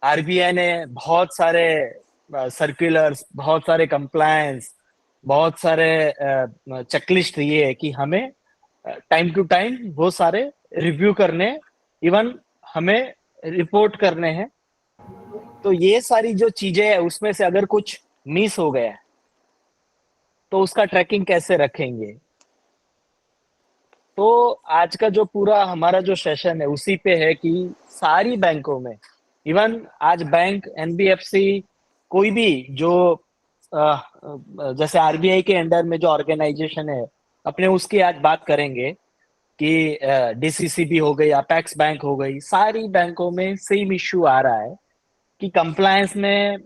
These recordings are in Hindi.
आरबीआई ने बहुत सारे सर्कुलर्स, बहुत सारे कंप्लायंस, बहुत सारे चेकलिस्ट दिए है कि हमें टाइम टू टाइम वो सारे रिव्यू करने, इवन हमें रिपोर्ट करने हैं। तो ये सारी जो चीजें है उसमें से अगर कुछ मिस हो गया तो उसका ट्रैकिंग कैसे रखेंगे। तो आज का जो पूरा हमारा जो सेशन है उसी पे है कि सारी बैंकों में, इवन आज बैंक, एनबीएफसी, कोई भी जो जैसे आरबीआई के अंडर में जो ऑर्गेनाइजेशन है, अपने उसकी आज बात करेंगे कि डीसीसीबी हो गई, अपेक्स बैंक हो गई, सारी बैंकों में सेम इश्यू आ रहा है कि कंप्लायंस में।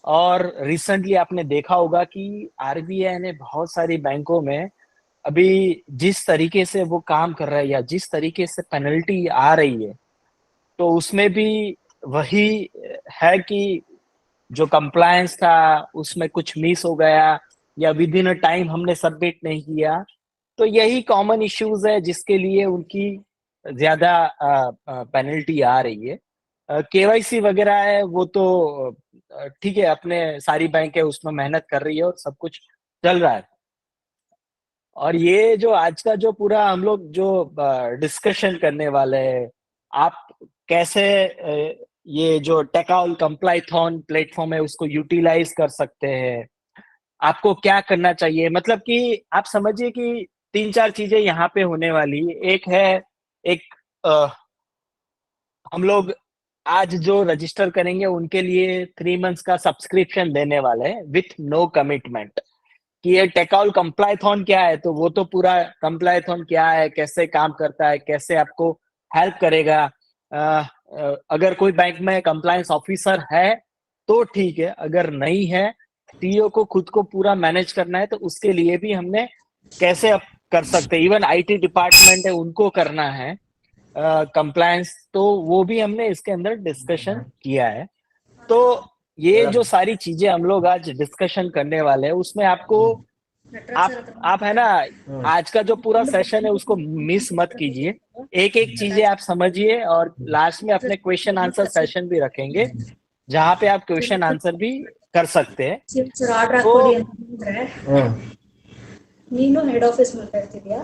और रिसेंटली आपने देखा होगा कि आरबीआई ने बहुत सारी बैंकों में अभी जिस तरीके से वो काम कर रहा है या जिस तरीके से पेनल्टी आ रही है, तो उसमें भी वही है कि जो कंप्लायंस था उसमें कुछ मिस हो गया या विद इन अ टाइम हमने सबमिट नहीं किया। तो यही कॉमन इश्यूज है जिसके लिए उनकी ज्यादा पेनल्टी आ रही है। केवाईसी वगैरह है वो तो ठीक है, अपने सारी बैंक है उसमें मेहनत कर रही है और सब कुछ चल रहा है। और ये जो आज का जो पूरा हम लोग जो डिस्कशन करने वाले हैं, आप कैसे ये जो टेकाउल कंप्लाइथॉन प्लेटफॉर्म है उसको यूटिलाइज कर सकते हैं, आपको क्या करना चाहिए। मतलब कि आप समझिए कि तीन चार चीजें यहाँ पे होने वाली। एक है, एक अ, हम लोग आज जो रजिस्टर करेंगे उनके लिए 3 मंथ्स का सब्सक्रिप्शन देने वाले हैं विथ नो कमिटमेंट। कि ये टेकऑल कंप्लायथॉन क्या है, तो वो तो पूरा कंप्लायथॉन क्या है, कैसे काम करता है, कैसे आपको हेल्प करेगा। अगर कोई बैंक में कंप्लायंस ऑफिसर है तो ठीक है, अगर नहीं है, सीईओ को खुद को पूरा मैनेज करना है, तो उसके लिए भी हमने कैसे अब कर सकते हैं। इवन आईटी डिपार्टमेंट है उनको करना है कंप्लायंस, तो वो भी हमने इसके अंदर डिस्कशन किया है। तो ये जो सारी चीजें हम लोग आज डिस्कशन करने वाले हैं उसमें आपको, आप है ना, आज का जो पूरा सेशन है उसको मिस मत कीजिए। एक एक चीजें आप समझिए और लास्ट में अपने क्वेश्चन आंसर सेशन भी रखेंगे जहाँ पे आप क्वेश्चन आंसर भी कर सकते हैं। ಆರ್ಡರ್ तो ಹಾಕೊಡಿ ಅಂತ ಹೇಳಿದ್ರೆ ನೀನು ಹೆಡ್ ಆಫೀಸ್ ಮಾತಾಡ್ತಿದ್ಯಾ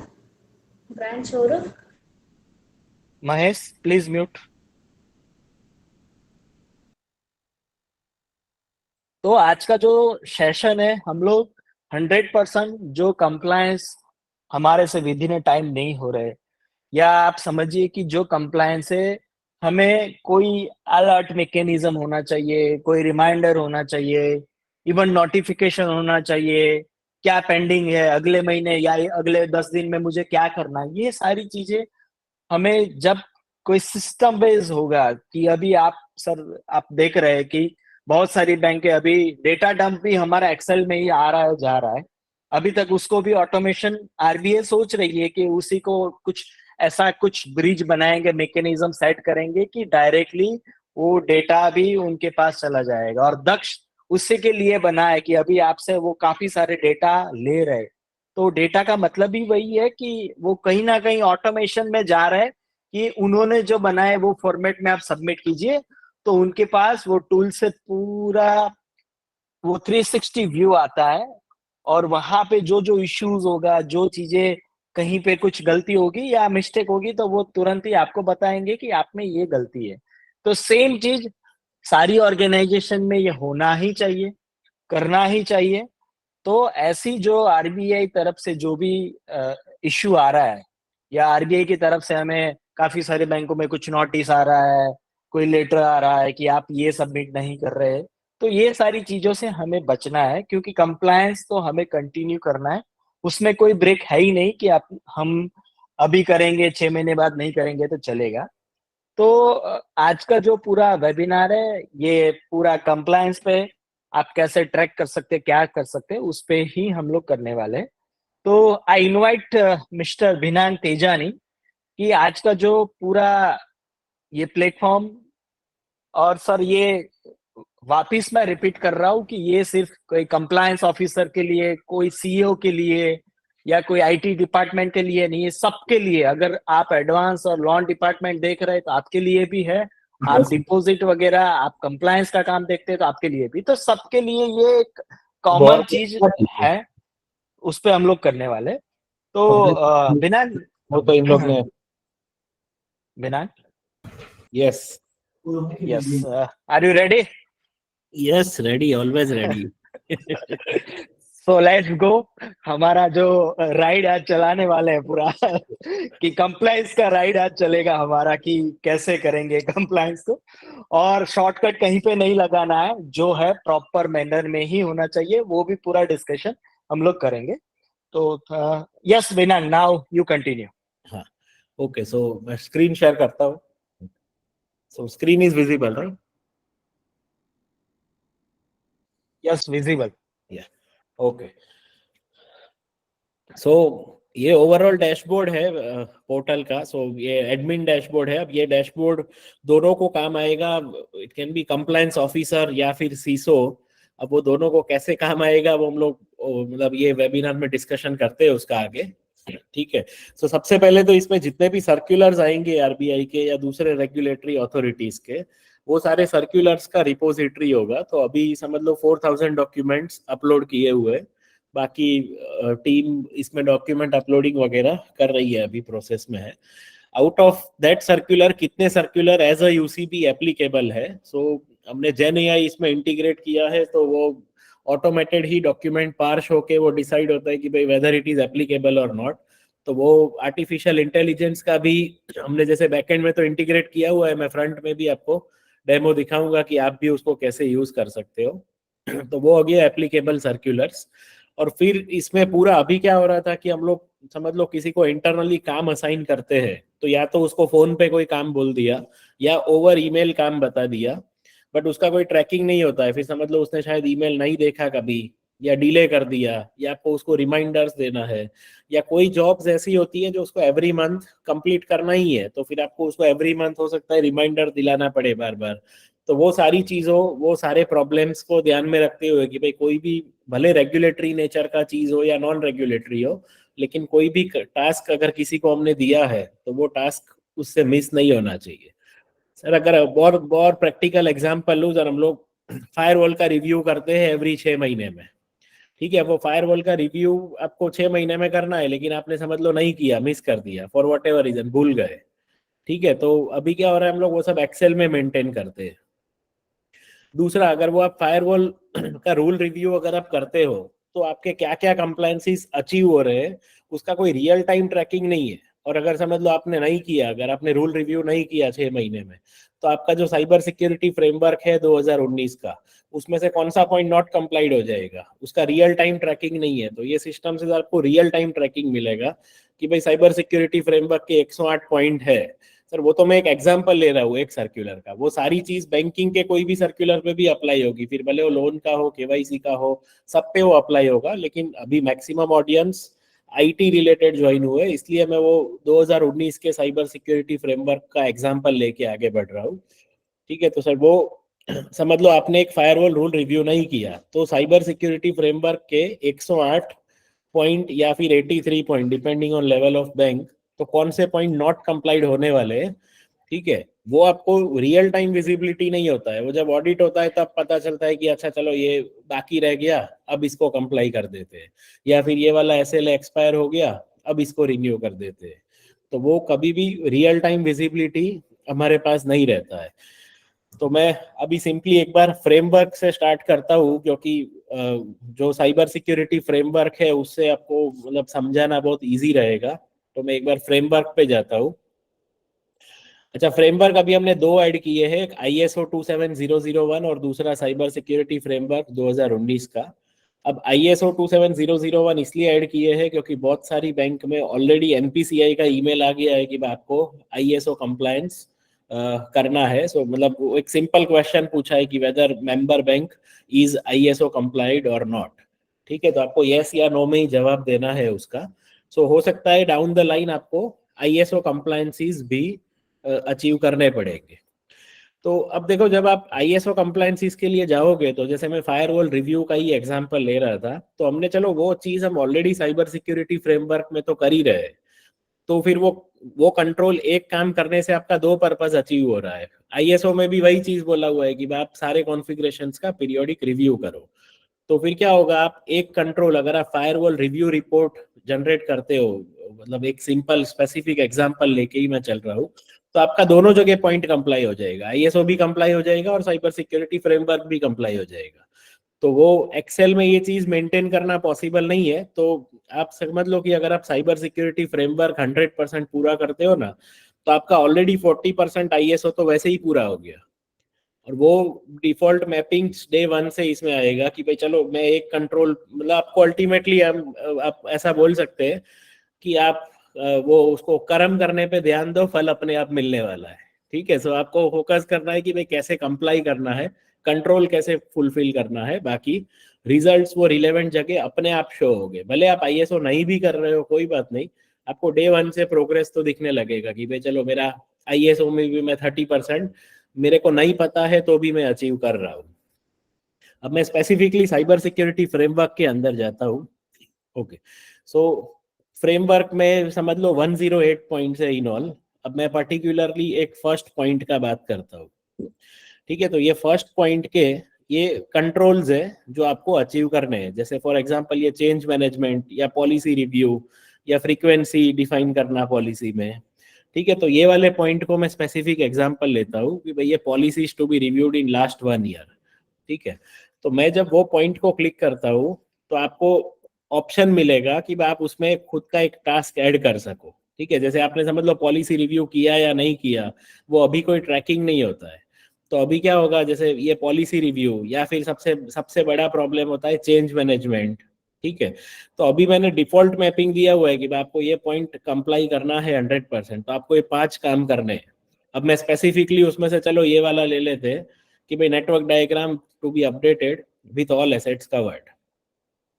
ಬ್ರಾಂಚ್ ಅವರು महेश प्लीज म्यूट। तो आज का जो सेशन है हम लोग 100% जो कंप्लायंस हमारे से विद इन टाइम नहीं हो रहे, या आप समझिए कि जो कंप्लायंस है हमें कोई अलर्ट मैकेनिज्म होना चाहिए, कोई रिमाइंडर होना चाहिए, इवन नोटिफिकेशन होना चाहिए, क्या पेंडिंग है अगले महीने या अगले 10 दिन में मुझे क्या करना है। ये सारी चीजें हमें जब कोई सिस्टम बेस्ड होगा कि अभी आप सर आप देख रहे हैं कि बहुत सारी बैंकें अभी डेटा डंप भी हमारा एक्सेल में ही आ रहा है जा रहा है। अभी तक उसको भी ऑटोमेशन आरबीआई सोच रही है कि उसी को कुछ ऐसा कुछ ब्रिज बनाएंगे, मैकेनिज्म सेट करेंगे कि डायरेक्टली वो डेटा भी उनके पास चला जाएगा। और दक्ष उसी के लिए बना है कि अभी आपसे वो काफी सारे डेटा ले रहे, तो डेटा का मतलब ही वही है कि वो कहीं ना कहीं ऑटोमेशन में जा रहा है कि उन्होंने जो बनाए वो फॉर्मेट में आप सबमिट कीजिए, तो उनके पास वो टूल से पूरा वो 360 व्यू आता है। और वहां पे जो जो इश्यूज होगा, जो चीजें कहीं पे कुछ गलती होगी या मिस्टेक होगी, तो वो तुरंत ही आपको बताएंगे कि आप में ये गलती है। तो सेम चीज सारी ऑर्गेनाइजेशन में ये होना ही चाहिए, करना ही चाहिए। तो ऐसी जो आरबीआई तरफ से जो भी इश्यू आ रहा है, या आरबीआई की तरफ से हमें काफी सारे बैंकों में कुछ नोटिस आ रहा है, कोई लेटर आ रहा है कि आप ये सबमिट नहीं कर रहे, तो ये सारी चीजों से हमें बचना है क्योंकि कंप्लायंस तो हमें कंटिन्यू करना है। उसमें कोई ब्रेक है ही नहीं कि आप हम अभी करेंगे 6 महीने बाद नहीं करेंगे तो चलेगा। तो आज का जो पूरा वेबिनार है ये पूरा कंप्लायंस पे, आप कैसे ट्रैक कर सकते हैं, क्या कर सकते हैं, उस पे ही हम लोग करने वाले हैं। तो आई इनवाइट मिस्टर भिनान तेजानी कि आज का जो पूरा ये प्लेटफॉर्म, और सर ये वापिस मैं रिपीट कर रहा हूँ कि ये सिर्फ कोई कंप्लायंस ऑफिसर के लिए, कोई सीईओ के लिए या कोई आईटी डिपार्टमेंट के लिए नहीं है, सबके लिए। अगर आप एडवांस और लॉन डिपार्टमेंट देख रहे हैं तो आपके लिए भी है, आप डिपॉजिट वगैरह, आप कंप्लायंस का काम देखते हैं तो आपके लिए भी, तो सबके लिए ये एक कॉमन बहुत चीज अच्छा चीज़ है। है, उस पे हम लोग करने वाले। तो Obviously, बिना वो तो इन लोग ने बिना yes yes, are you ready? Yes ready, always ready. So let's go. हमारा जो राइड आज चलाने वाले हैं पूरा कि कंप्लायंस का राइड आज चलेगा हमारा, कि कैसे करेंगे कंप्लायंस को, और शॉर्टकट कहीं पे नहीं लगाना है, जो है प्रॉपर मैनर में ही होना चाहिए, वो भी पूरा डिस्कशन हम लोग करेंगे। तो यस विनन, नाउ यू कंटिन्यू। हाँ ओके, सो मैं स्क्रीन शेयर करता हूँ। सो screen is visible right? Yes, visible. या ओके, सो ये ओवरऑल डैशबोर्ड है पोर्टल का। सो ये एडमिन डैशबोर्ड है। अब ये डैशबोर्ड दोनों को काम आएगा। It can be compliance officer या फिर सीसो। अब वो दोनों को कैसे काम आएगा वो हम लोग मतलब ये वेबिनार में डिस्कशन करते हैं उसका आगे, ठीक है। सो सबसे पहले तो इसमें जितने भी सर्कुलर्स आएंगे आरबीआई के या दूसरे रेगुलेटरी अथॉरिटीज के, वो सारे सर्कुलर्स का रिपोजिटरी होगा। तो अभी समझ लो 4000 डॉक्यूमेंट्स अपलोड किए हुए हैं। बाकी टीम इसमें डॉक्यूमेंट अपलोडिंग वगैरह कर रही है, अभी प्रोसेस में है। आउट ऑफ दैट सर्कुलर कितने circular as a UCB applicable है, सो हमने जेन एआई इसमें इंटीग्रेट किया है। तो वो ऑटोमेटेड ही डॉक्यूमेंट पार्श होके वो डिसाइड होता है कि भाई वेदर इट इज एप्लीकेबल और नॉट। तो वो आर्टिफिशियल इंटेलिजेंस का भी हमने जैसे बैकएंड में तो इंटीग्रेट किया हुआ है। मैं फ्रंट में भी आपको डेमो दिखाऊंगा कि आप भी उसको कैसे यूज कर सकते हो। तो वो हो गया एप्लीकेबल सर्कुलर्स। और फिर इसमें पूरा अभी क्या हो रहा था कि हम लोग समझ लो किसी को इंटरनली काम असाइन करते हैं, तो या तो उसको फोन पे कोई काम बोल दिया या ओवर ईमेल काम बता दिया, बट उसका कोई ट्रैकिंग नहीं होता है। फिर समझ लो उसने शायद ईमेल नहीं देखा कभी, या डिले कर दिया, या आपको उसको रिमाइंडर्स देना है, या कोई जॉब्स ऐसी होती है जो उसको एवरी मंथ कंप्लीट करना ही है, तो फिर आपको उसको एवरी मंथ हो सकता है रिमाइंडर दिलाना पड़े बार बार। तो वो सारी चीजों, वो सारे प्रॉब्लम्स को ध्यान में रखते हुए कि भाई कोई भी भले रेगुलेटरी नेचर का चीज हो या नॉन रेगुलेटरी हो, लेकिन कोई भी टास्क अगर किसी को हमने दिया है तो वो टास्क उससे मिस नहीं होना चाहिए। सर अगर बहुत प्रैक्टिकल एग्जांपल लूं, सर हम लोग फायरवॉल का रिव्यू करते हैं एवरी 6 महीने में, ठीक है। वो फायरवॉल का रिव्यू आपको 6 महीने में करना है, लेकिन आपने समझ लो नहीं किया, मिस कर दिया फॉर वॉट एवर रीजन, भूल गए, ठीक है। तो अभी क्या हो रहा है, हम लोग वो सब एक्सेल में मेंटेन करते हैं। दूसरा, अगर वो आप फायरवॉल का रूल रिव्यू अगर आप करते हो, तो आपके क्या क्या कंप्लायंसेस अचीव हो रहे हैं उसका कोई रियल टाइम ट्रैकिंग नहीं है। और अगर समझ लो आपने नहीं किया, अगर आपने रूल रिव्यू नहीं किया 6 महीने में, तो आपका जो साइबर सिक्योरिटी फ्रेमवर्क है 2019 का, उसमें से कौन सा पॉइंट नॉट कंप्लाइड हो जाएगा, उसका रियल टाइम ट्रैकिंग नहीं है। तो ये सिस्टम से आपको रियल टाइम ट्रैकिंग मिलेगा कि भाई साइबर सिक्योरिटी फ्रेमवर्क के 108 पॉइंट है। सर वो तो मैं एक एग्जांपल ले रहा हूँ एक सर्कुलर का, वो सारी चीज बैंकिंग के कोई भी सर्कुलर पे भी अप्लाई होगी, फिर भले वो लोन का हो, केवाईसी का हो, सब पे वो अप्लाई होगा। लेकिन अभी maximum audience IT related join हुए, इसलिए मैं वो 2019 के साइबर सिक्योरिटी फ्रेमवर्क का एग्जांपल लेके आगे बढ़ रहा हूँ, ठीक है। तो सर वो समझ लो आपने एक फायरवॉल रूल रिव्यू नहीं किया, तो साइबर सिक्योरिटी फ्रेमवर्क के 108 पॉइंट या फिर 83 point depending on level of bank, तो कौन से पॉइंट नॉट कंप्लाइड होने वाले हैं, ठीक है, वो आपको रियल टाइम विजिबिलिटी नहीं होता है। वो जब ऑडिट होता है तब पता चलता है कि अच्छा चलो ये बाकी रह गया, अब इसको कंप्लाई कर देते हैं, या फिर ये वाला एसएलए एक्सपायर हो गया, अब इसको रिन्यू कर देते हैं। तो वो कभी भी रियल टाइम विजिबिलिटी हमारे पास नहीं रहता है। तो मैं अभी सिंपली एक बार फ्रेमवर्क से स्टार्ट करता हूँ, क्योंकि जो साइबर सिक्योरिटी फ्रेमवर्क है उससे आपको मतलब समझाना बहुत इजी रहेगा। तो मैं एक बार फ्रेमवर्क पे जाता हूँ। अच्छा, फ्रेमवर्क अभी हमने दो ऐड किए हैं, एक ISO 27001 और दूसरा साइबर सिक्योरिटी फ्रेमवर्क 2019 का। अब ISO 27001 इसलिए ऐड किए हैं क्योंकि बहुत सारी बैंक में ऑलरेडी NPCI का ईमेल आ गया है कि आपको ISO कंप्लायंस करना है। सो मतलब वो एक सिंपल क्वेश्चन पूछा है कि whether member bank is ISO complied और नॉट, ठीक है। तो आपको यस या नो में ही जवाब देना है उसका। सो हो सकता है डाउन द लाइन आपको ISO कंप्लायंसीज भी अचीव करने पड़ेंगे। तो अब देखो, जब आप ISO कंप्लायंसीज के लिए जाओगे, तो जैसे मैं फायरवॉल रिव्यू का ही एग्जांपल ले रहा था, तो हमने चलो वो चीज हम ऑलरेडी साइबर सिक्योरिटी फ्रेमवर्क में तो कर ही रहे, तो फिर वो वो कंट्रोल एक काम करने से आपका दो पर्पस अचीव हो रहा है। आईएसओ में भी वही चीज बोला हुआ है कि आप सारे कॉन्फ़िगरेशंस का पीरियोडिक रिव्यू करो। तो फिर क्या होगा, आप एक कंट्रोल, अगर आप फायरवॉल रिव्यू रिपोर्ट जनरेट करते हो, मतलब एक सिंपल स्पेसिफिक एग्जांपल लेके ही मैं चल रहा हूँ, तो आपका दोनों जगह पॉइंट कंप्लाई हो जाएगा, आईएसओ भी कंप्लाई हो जाएगा और साइबर सिक्योरिटी फ्रेमवर्क भी कंप्लाई हो जाएगा। तो वो एक्सेल में ये चीज मेंटेन करना पॉसिबल नहीं है। तो आप समझ लो कि अगर आप साइबर सिक्योरिटी फ्रेमवर्क 100% पूरा करते हो ना, तो आपका ऑलरेडी 40% आईएसओ तो वैसे ही पूरा हो गया। और वो डिफॉल्ट मैपिंग डे वन से इसमें आएगा कि भाई चलो मैं एक कंट्रोल, मतलब आपको अल्टीमेटली आप ऐसा बोल सकते हैं कि आप वो उसको कर्म करने पे ध्यान दो, फल अपने आप मिलने वाला है। ठीक है, सो आपको फोकस करना है कि भाई कैसे कंप्लाई करना है, कंट्रोल कैसे फुलफिल करना है, बाकी रिजल्ट्स वो रिलेवेंट जगह अपने आप शो हो गए। भले आप आईएसओ नहीं भी कर रहे हो कोई बात नहीं, आपको डे वन से प्रोग्रेस तो दिखने लगेगा कि भाई चलो मेरा आईएसओ में भी मैं 30% मेरे को नहीं पता है तो भी मैं अचीव कर रहा हूँ। अब मैं स्पेसिफिकली साइबर सिक्योरिटी फ्रेमवर्क के अंदर जाता हूँ। ओके, सो फ्रेमवर्क में समझ लो 108 पॉइंट्स है इन ऑल। अब मैं पर्टिकुलरली एक फर्स्ट पॉइंट का बात करता हूँ। ठीक है, तो ये फर्स्ट पॉइंट के ये कंट्रोल्स है जो आपको अचीव करने हैं। जैसे फॉर एग्जांपल ये चेंज मैनेजमेंट या पॉलिसी रिव्यू या फ्रीक्वेंसी डिफाइन करना पॉलिसी में। ठीक है, तो ये वाले पॉइंट को मैं स्पेसिफिक एग्जांपल लेता हूँ कि भाई ये policies to be reviewed in last 1 year. ठीक है, तो मैं जब वो पॉइंट को क्लिक करता हूँ तो आपको ऑप्शन मिलेगा कि आप उसमें खुद का एक टास्क ऐड कर सको। ठीक है, जैसे आपने समझ लो पॉलिसी रिव्यू किया या नहीं किया, वो अभी कोई ट्रैकिंग नहीं होता है। तो अभी क्या होगा, जैसे ये पॉलिसी रिव्यू या फिर सबसे सबसे बड़ा प्रॉब्लम होता है चेंज मैनेजमेंट। ठीक है, तो अभी मैंने डिफॉल्ट मैपिंग दिया हुआ है कि आपको ये पॉइंट कंप्लाई करना है 100%, तो आपको ये 5 काम करने हैं। अब मैं स्पेसिफिकली उसमें से चलो ये वाला ले लेते हैं कि भाई network diagram to be updated with all assets covered.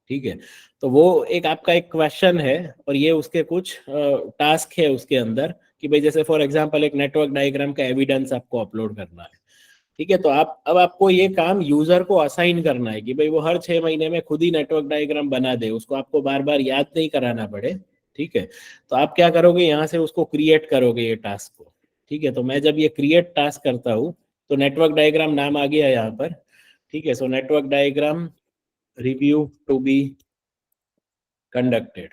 ठीक है, तो वो एक आपका एक क्वेश्चन है और ये उसके कुछ टास्क है उसके अंदर कि भाई जैसे फॉर एग्जांपल एक नेटवर्क डायग्राम का एविडेंस आपको अपलोड करना है। ठीक है, तो आप अब आपको ये काम यूजर को असाइन करना है कि भाई वो हर 6 महीने में खुद ही नेटवर्क डायग्राम बना दे, उसको आपको बार बार याद नहीं कराना पड़े। ठीक है, तो आप क्या करोगे, यहाँ से उसको क्रिएट करोगे ये टास्क को। ठीक है, तो मैं जब ये क्रिएट टास्क करता हूँ तो नेटवर्क डायग्राम नाम आ गया यहाँ पर। ठीक है, so network diagram review to be conducted.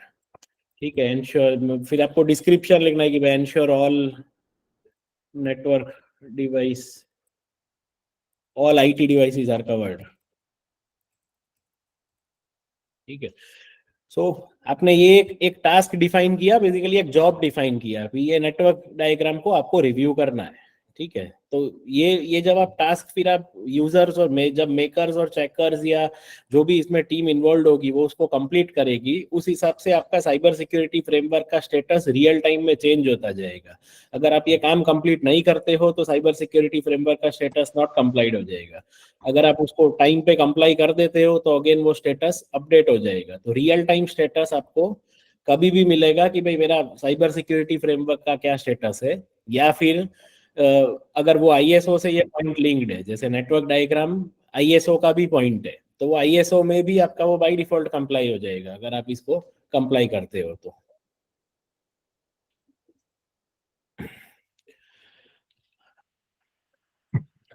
ठीक है, एंश्योर, फिर आपको डिस्क्रिप्शन लिखना है कि भाई ensure all network device, all IT devices are covered. ठीक है, सो आपने ये एक टास्क डिफाइन किया, बेसिकली एक जॉब डिफाइन किया, फिर ये नेटवर्क डायग्राम को आपको रिव्यू करना है। ठीक है, तो ये जब आप टास्क, फिर आप यूजर्स और जब मेकर्स और चेकर्स या जो भी इसमें टीम इन्वॉल्व होगी वो उसको कंप्लीट करेगी, उस हिसाब से आपका साइबर सिक्योरिटी फ्रेमवर्क का स्टेटस रियल टाइम में चेंज होता जाएगा। अगर आप ये काम कंप्लीट नहीं करते हो तो साइबर सिक्योरिटी फ्रेमवर्क का स्टेटस नॉट कंप्लाइड हो जाएगा। अगर आप उसको टाइम पे कंप्लाई कर देते हो तो अगेन वो स्टेटस अपडेट हो जाएगा। तो रियल टाइम स्टेटस आपको कभी भी मिलेगा कि भाई मेरा साइबर सिक्योरिटी फ्रेमवर्क का क्या स्टेटस है। या फिर अगर वो आईएसओ से ये पॉइंट लिंक्ड है, जैसे नेटवर्क डायग्राम आईएसओ का भी पॉइंट है, तो वो आईएसओ में भी आपका वो बाय डिफॉल्ट कंप्लाई हो जाएगा अगर आप इसको कंप्लाई करते हो तो।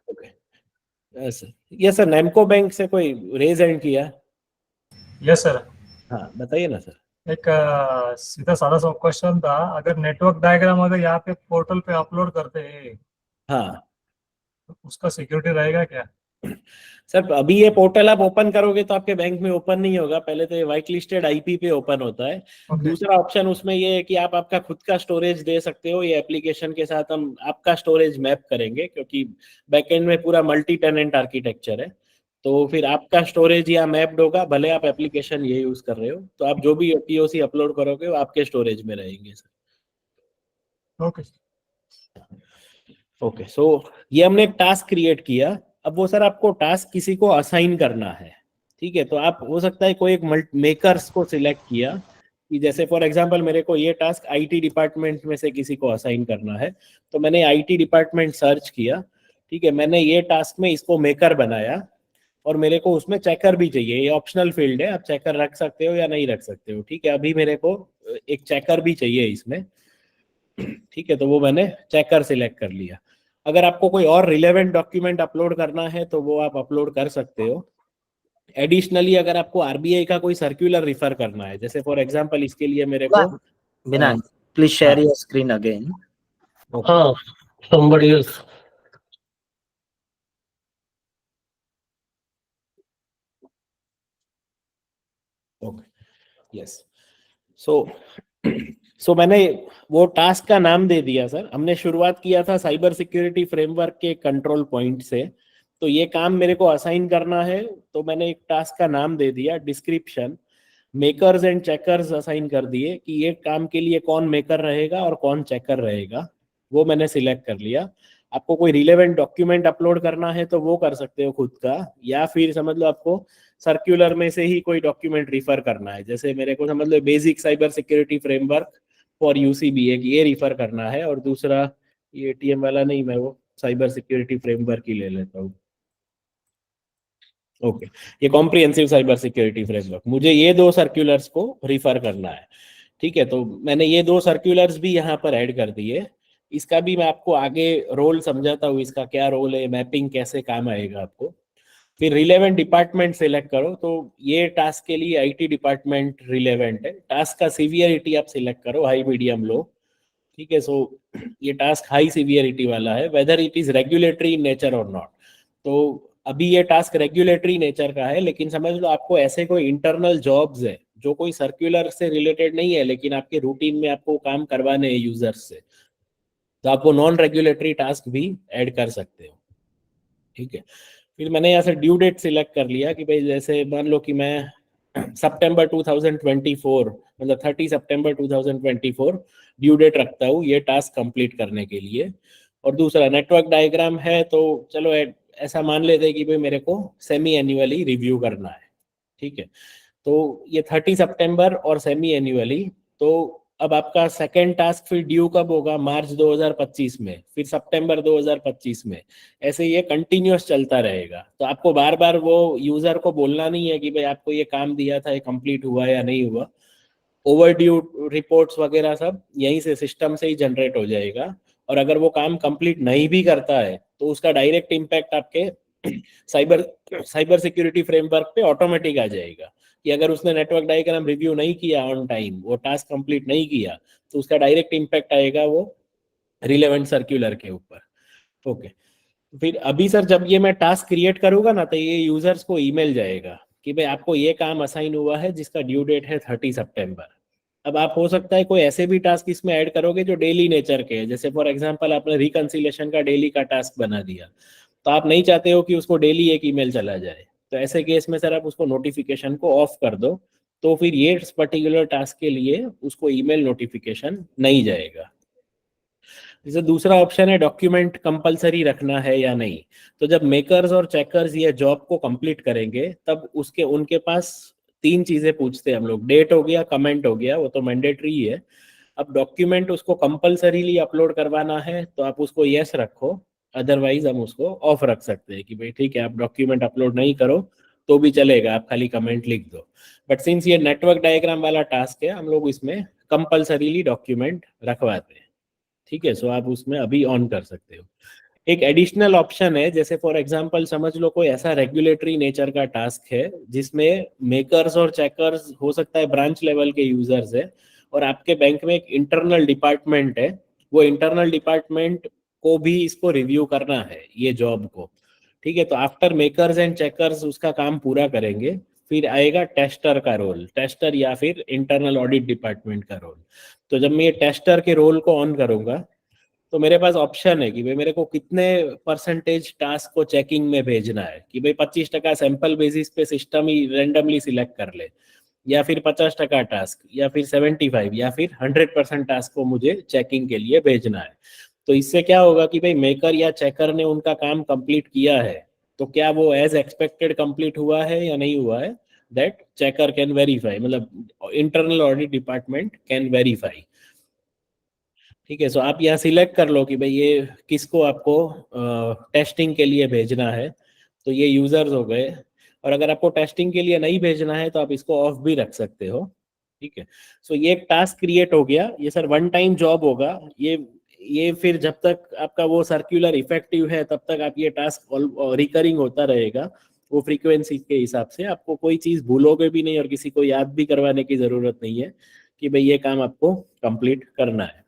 ओके, यस सर, नैमको बैंक से कोई रेज एंड किया? Yes sir. हाँ बताइए ना सर। एक सीधा साधा सा क्वेश्चन था, अगर नेटवर्क डायग्राम अगर यहाँ पे पोर्टल पे अपलोड करते हैं हाँ तो उसका सिक्योरिटी रहेगा क्या? सर, अभी ये पोर्टल आप ओपन करोगे तो आपके बैंक में ओपन नहीं होगा, पहले तो ये व्हाइट लिस्टेड आईपी पे ओपन होता है। Okay. दूसरा ऑप्शन उसमें ये है कि आप आपका खुद का स्टोरेज दे सकते हो, ये एप्लीकेशन के साथ हम आपका स्टोरेज मैप करेंगे, क्योंकि बैकएंड में पूरा मल्टी टेनेंट आर्किटेक्चर है। तो फिर आपका स्टोरेज या मैप्ड होगा, भले आप एप्लीकेशन ये यूज कर रहे हो, तो आप जो भी पीओसी अपलोड करोगे वो आपके स्टोरेज में रहेंगे सर। ओके ओके, सो ये हमने एक टास्क क्रिएट किया। अब वो सर आपको टास्क किसी को असाइन करना है। ठीक है, तो आप हो सकता है कोई एक मेकर्स को सिलेक्ट किया कि जैसे फॉर एग्जांपल मेरे को ये टास्क आईटी डिपार्टमेंट में से किसी को असाइन करना है, तो मैंने आईटी डिपार्टमेंट सर्च किया। ठीक है, मैंने ये टास्क में इसको मेकर बनाया और मेरे को उसमें चेकर भी चाहिए। ये ऑप्शनल फील्ड है, आप चेकर रख सकते हो या नहीं रख सकते हो। ठीक है, अभी मेरे को एक चेकर भी चाहिए इसमें। ठीक है, तो वो मैंने चेकर सिलेक्ट कर लिया। अगर आपको कोई और रिलेवेंट डॉक्यूमेंट अपलोड करना है तो वो आप अपलोड कर सकते हो। एडिशनली अगर आपको आरबीआई का कोई सर्कुलर रिफर करना है, जैसे फॉर एग्जांपल इसके लिए मेरे को Binang, please share your screen again. Somebody else. Okay, yes. So मैंने वो टास्क का नाम दे दिया सर। हमने शुरुआत किया था साइबर सिक्योरिटी फ्रेमवर्क के कंट्रोल पॉइंट से, तो ये काम मेरे को असाइन करना है, तो मैंने एक टास्क का नाम दे दिया, description makers and checkers assign कर दिए कि ये काम के लिए कौन मेकर रहेगा और कौन चेकर रहेगा, वो मैंने सिलेक्ट कर लिया। आपको कोई रिलेवेंट डॉक्यूमेंट अपलोड करना है तो वो कर सकते हो खुद का, या फिर समझ लो आपको सर्कुलर में से ही कोई डॉक्यूमेंट रिफर करना है, जैसे मेरे को समझ लो basic cyber security framework for UCB एक ये रिफर करना है, और दूसरा ये एटीएम वाला नहीं, मैं वो साइबर सिक्योरिटी फ्रेमवर्क ही ले लेता हूँ। ओके, ये कॉम्प्रिहेंसिव साइबर सिक्योरिटी फ्रेमवर्क, मुझे ये दो सर्कुलर्स को रिफर करना है। ठीक है, तो मैंने ये दो सर्कुलर्स भी यहाँ पर ऐड कर दिए। इसका भी मैं आपको आगे रोल समझाता हूँ, इसका क्या रोल है, मैपिंग कैसे काम आएगा आपको। फिर रिलेवेंट डिपार्टमेंट सिलेक्ट करो, तो ये टास्क के लिए आईटी डिपार्टमेंट रिलेवेंट है। टास्क का सीवियरिटी आप सिलेक्ट करो, हाई मीडियम लो। ठीक है, सो ये टास्क हाई सीवियरिटी वाला है, whether it is regulatory in nature और नॉट। तो अभी ये टास्क रेगुलेटरी नेचर का है, लेकिन समझ लो आपको ऐसे कोई इंटरनल जॉब्स है जो कोई सर्कुलर से रिलेटेड नहीं है, लेकिन आपके रूटीन में आपको काम करवाने हैं यूजर्स से, तो आप वो नॉन रेगुलेटरी टास्क भी ऐड कर सकते हो। ठीक है, फिर मैंने यहाँ से ड्यू डेट सिलेक्ट कर लिया कि भाई जैसे मान लो कि मैं सितंबर 2024 मतलब 30 सितंबर 2024 ड्यू डेट रखता हूँ ये टास्क कंप्लीट करने के लिए। और दूसरा नेटवर्क डायग्राम है, तो चलो ऐसा मान लेते हैं कि भाई मेरे को सेमी एनुअली रिव्यू करना है। ठीक है, तो ये 30 सितंबर और सेमी एनुअली। तो अब आपका सेकेंड टास्क फिर ड्यू कब होगा, मार्च 2025 में, फिर सितंबर 2025 में, ऐसे ये कंटिन्यूअस चलता रहेगा। तो आपको बार बार वो यूजर को बोलना नहीं है कि भाई आपको ये काम दिया था, ये कंप्लीट हुआ या नहीं हुआ। ओवर ड्यू रिपोर्ट्स वगैरह सब यहीं से सिस्टम से ही जनरेट हो जाएगा। और अगर वो काम कंप्लीट नहीं भी करता है तो उसका डायरेक्ट इम्पैक्ट आपके साइबर साइबर सिक्योरिटी फ्रेमवर्क पे ऑटोमेटिक आ जाएगा कि अगर उसने नेटवर्क डायग्राम रिव्यू नहीं किया ऑन टाइम, वो टास्क कंप्लीट नहीं किया, तो उसका डायरेक्ट इम्पैक्ट आएगा वो रिलेवेंट सर्कुलर के ऊपर। ओके, फिर अभी सर जब ये मैं टास्क क्रिएट करूंगा ना, तो ये यूजर्स को ईमेल जाएगा कि भाई आपको ये काम असाइन हुआ है जिसका ड्यू डेट है 30 सितंबर। अब आप हो सकता है कोई ऐसे भी टास्क इसमें ऐड करोगे जो डेली नेचर के हैं, जैसे फॉर एग्जांपल आपने रिकंसिलेशन का डेली का टास्क बना दिया, तो आप नहीं चाहते हो कि उसको डेली एक ईमेल चला जाए, तो ऐसे केस में सर आप उसको नोटिफिकेशन को ऑफ कर दो, तो फिर ये पर्टिकुलर टास्क के लिए उसको ईमेल नोटिफिकेशन नहीं जाएगा। जैसे दूसरा ऑप्शन है डॉक्यूमेंट कंपलसरी रखना है या नहीं। तो जब मेकर्स और चेकर्स ये जॉब को कंप्लीट करेंगे तब उसके उनके पास तीन चीजें पूछते हैं हम लोग, डेट हो गया, कमेंट हो गया, वो तो मैंडेटरी ही है। अब डॉक्यूमेंट उसको कंपलसरीली अपलोड करवाना है तो आप उसको यस रखो, अदरवाइज हम उसको ऑफ रख सकते हैं कि भाई ठीक है आप डॉक्यूमेंट अपलोड नहीं करो तो भी चलेगा, आप खाली कमेंट लिख दो। बट सिंस ये नेटवर्क डायग्राम वाला टास्क है, हम लोग इसमें कंपलसरीली डॉक्यूमेंट रखवाते हैं। ठीक है, सो आप उसमें अभी ऑन कर सकते हो। एक एडिशनल ऑप्शन है, जैसे फॉर एग्जांपल समझ लो कोई ऐसा रेगुलेटरी नेचर का टास्क है जिसमें मेकर्स और चेकर्स हो सकता है ब्रांच लेवल के यूजर्स है, और आपके बैंक में एक इंटरनल डिपार्टमेंट है, वो इंटरनल डिपार्टमेंट को भी इसको रिव्यू करना है ये जॉब को। ठीक है, तो आफ्टर मेकर्स एंड चेकर्स उसका काम पूरा करेंगे, फिर आएगा टेस्टर का रोल, टेस्टर या फिर इंटरनल ऑडिट डिपार्टमेंट का रोल। तो जब मैं ये टेस्टर के रोल को ऑन करूंगा तो मेरे पास ऑप्शन है कि भाई मेरे को कितने परसेंटेज टास्क को चेकिंग में भेजना है, कि भाई 25% सैंपल बेसिस पे सिस्टम ही रेंडमली सिलेक्ट कर ले, या फिर 50% टास्क, या फिर 75, या फिर 100% टास्क को मुझे चेकिंग के लिए भेजना है। तो इससे क्या होगा कि भाई मेकर या चेकर ने उनका काम कंप्लीट किया है, तो क्या वो एज एक्सपेक्टेड कंप्लीट हुआ है या नहीं हुआ है, दैट चेकर कैन वेरीफाई, मतलब internal audit department can verify. ठीक है, सो आप यहाँ सिलेक्ट कर लो कि भाई ये किसको आपको टेस्टिंग के लिए भेजना है, तो ये यूजर्स हो गए। और अगर आपको टेस्टिंग के लिए नहीं भेजना है तो आप इसको ऑफ भी रख सकते हो। ठीक है। सो ये एक टास्क क्रिएट हो गया, ये सर वन टाइम जॉब होगा। ये फिर जब तक आपका वो सर्कुलर इफेक्टिव है तब तक आप ये टास्क रिकरिंग होता रहेगा, वो फ्रीक्वेंसी के हिसाब से। आपको कोई चीज भूलोगे भी नहीं और किसी को याद भी करवाने की जरूरत नहीं है कि भाई ये काम आपको कंप्लीट करना है।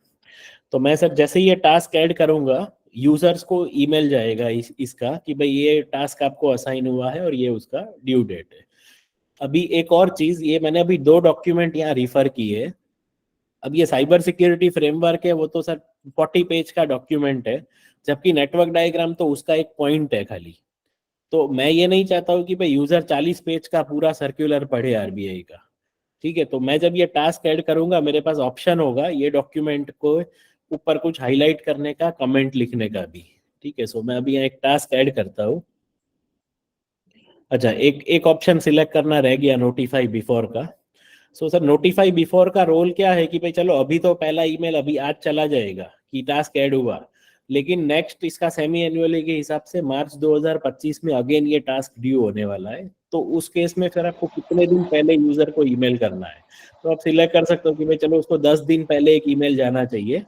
तो मैं सर जैसे ही ये टास्क ऐड करूंगा, यूजर्स को ईमेल जाएगा इसका कि भाई ये टास्क आपको असाइन हुआ है और ये उसका ड्यू डेट है। अभी एक और चीज, ये मैंने अभी 2 डॉक्यूमेंट यहाँ रिफर किए। अब ये साइबर सिक्योरिटी फ्रेमवर्क है, वो तो सर 40 पेज का डॉक्यूमेंट है, जबकि नेटवर्क डायग्राम तो उसका एक पॉइंट है खाली। तो मैं ये नहीं चाहता हूँ कि भाई यूजर 40 पेज का पूरा सर्कुलर पढ़े आरबीआई का। ठीक है, तो मैं जब ये टास्क ऐड करूंगा, मेरे पास ऑप्शन होगा ये डॉक्यूमेंट को ऊपर कुछ हाईलाइट करने का, कमेंट लिखने का भी। ठीक है, सो मैं अभी यहाँ एक टास्क ऐड करता हूँ। अच्छा, एक ऑप्शन सिलेक्ट करना रह गया, नोटिफाई बिफोर का। सो सर नोटिफाई बिफोर का रोल क्या है कि भाई चलो अभी तो पहला ईमेल अभी आज चला जाएगा कि टास्क ऐड हुआ, लेकिन नेक्स्ट इसका सेमी एनुअली के हिसाब से मार्च 2025 में अगेन ये टास्क ड्यू होने वाला है। तो उस केस में फिर आपको कितने दिन पहले यूजर को ईमेल करना है, तो आप सिलेक्ट कर सकते हो कि भाई चलो उसको 10 दिन पहले एक ईमेल जाना चाहिए।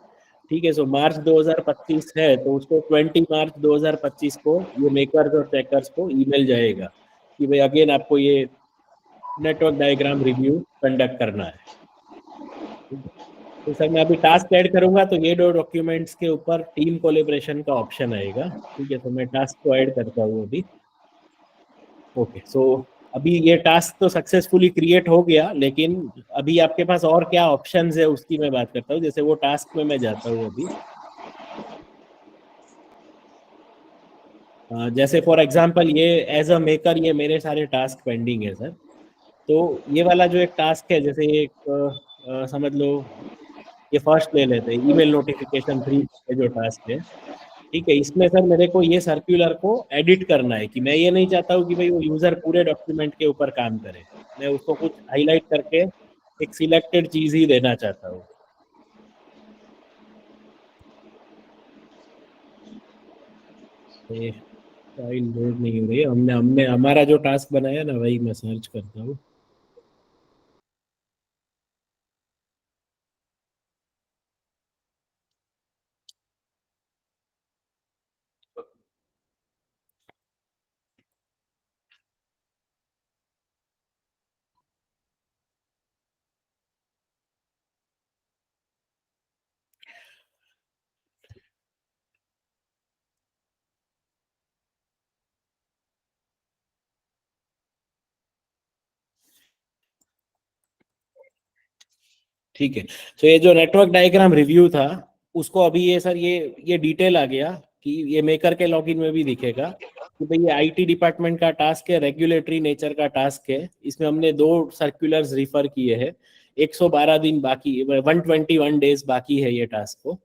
ठीक है, सो मार्च 2025 है तो उसको 20 मार्च 2025 को ये मेकर्स और चेकर्स को ईमेल जाएगा कि भाई अगेन आपको ये नेटवर्क डायग्राम रिव्यू कंडक्ट करना है। तो सर मैं अभी टास्क ऐड करूंगा तो ये 2 डॉक्यूमेंट्स के ऊपर टीम कोलेब्रेशन का ऑप्शन आएगा। ठीक है, तो मैं टास्क को ऐड करता हूँ अभी। ओके, सो अभी ये टास्क तो सक्सेसफुली क्रिएट हो गया, लेकिन अभी आपके पास और क्या ऑप्शंस है उसकी मैं बात करता हूँ। जैसे वो टास्क में मैं जाता हूँ अभी। जैसे फॉर एग्जांपल ये एज अ मेकर ये मेरे सारे टास्क पेंडिंग है सर। तो ये वाला जो एक टास्क है, जैसे एक समझ लो ये फर्स्ट ले लेते हैं, ईमेल नोटिफिकेशन 3 जो टास्क है। ठीक है, इसमें सर मेरे को ये सर्कुलर को एडिट करना है कि मैं ये नहीं चाहता हूँ कि भाई वो यूजर पूरे डॉक्यूमेंट के ऊपर काम करे, मैं उसको कुछ हाईलाइट करके एक सिलेक्टेड चीज ही देना चाहता हूँ। फाइल लोड नहीं हो रही है, हमने हमने हमारा जो टास्क बनाया ना वही मैं सर्च करता हूँ। ठीक है, तो ये जो नेटवर्क डायग्राम रिव्यू था उसको अभी ये सर ये डिटेल आ गया कि ये मेकर के लॉगिन में भी दिखेगा कि भाई ये आईटी डिपार्टमेंट का टास्क है, रेगुलेटरी नेचर का टास्क है। इसमें हमने 2 सर्कुलर्स रिफर किए हैं, 112 दिन बाकी, 121 डेज बाकी है ये टास्क को।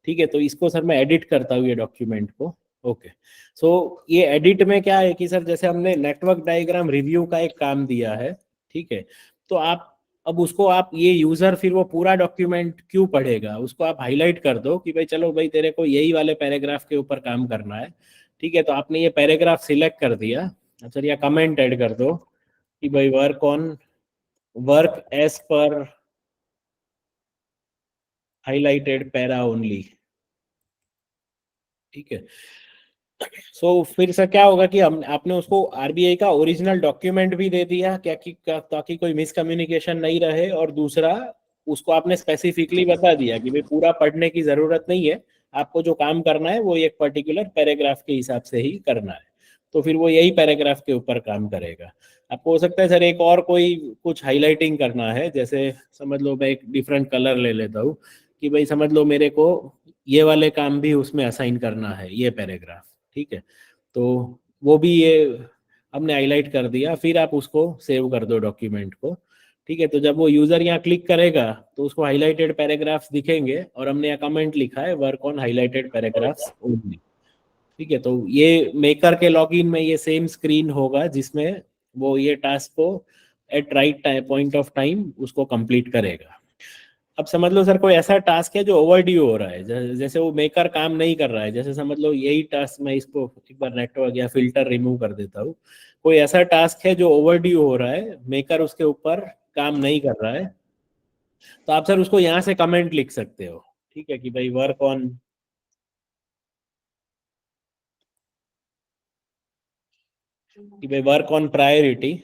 ठीक है, तो इसको सर मैं एडिट करता हूँ ये डॉक्यूमेंट को। ओके, सो ये एडिट में क्या है कि सर जैसे हमने नेटवर्क डायग्राम रिव्यू का एक काम दिया है, ठीक है, तो आप अब उसको आप ये यूजर फिर वो पूरा डॉक्यूमेंट क्यों पढ़ेगा, उसको आप हाईलाइट कर दो कि भाई चलो भाई तेरे को यही वाले पैराग्राफ के ऊपर काम करना है। ठीक है, तो आपने ये पैराग्राफ सिलेक्ट कर दिया। अच्छा, या कमेंट ऐड कर दो कि भाई work as per highlighted para only. ठीक है, सो फिर से क्या होगा कि हम आपने उसको आरबीआई का ओरिजिनल डॉक्यूमेंट भी दे दिया क्या कि ताकि कोई मिसकम्युनिकेशन नहीं रहे, और दूसरा उसको आपने स्पेसिफिकली बता दिया कि भाई पूरा पढ़ने की जरूरत नहीं है, आपको जो काम करना है वो एक पर्टिकुलर पैराग्राफ के हिसाब से ही करना है। तो फिर वो यही पैराग्राफ के ऊपर काम करेगा। आपको हो सकता है सर एक और कोई कुछ हाईलाइटिंग करना है, जैसे समझ लो मैं एक डिफरेंट कलर ले लेता हूँ कि भाई समझ लो मेरे को ये वाले काम भी उसमें असाइन करना है, ये पैराग्राफ। ठीक है, तो वो भी ये हमने हाईलाइट कर दिया। फिर आप उसको सेव कर दो डॉक्यूमेंट को। ठीक है, तो जब वो यूजर यहाँ क्लिक करेगा तो उसको हाईलाइटेड पैराग्राफ्स दिखेंगे, और हमने यहाँ कमेंट लिखा है work on highlighted paragraphs only. ठीक है, तो ये मेकर के लॉगिन में ये सेम स्क्रीन होगा जिसमें वो ये टास्क को at right point of time उसको कंप्लीट करेगा। अब समझ लो सर कोई ऐसा टास्क है जो ओवरड्यू हो रहा है, जैसे वो मेकर काम नहीं कर रहा है, जैसे समझ लो यही टास्क, मैं इसको एक बार नेटवर्क या फिल्टर रिमूव कर देता हूँ। कोई ऐसा टास्क है जो ओवरड्यू हो रहा है, मेकर उसके ऊपर काम नहीं कर रहा है, तो आप सर उसको यहाँ से कमेंट लिख सकते हो, ठीक है, कि भाई वर्क ऑन, कि भाई वर्क ऑन प्रायोरिटी,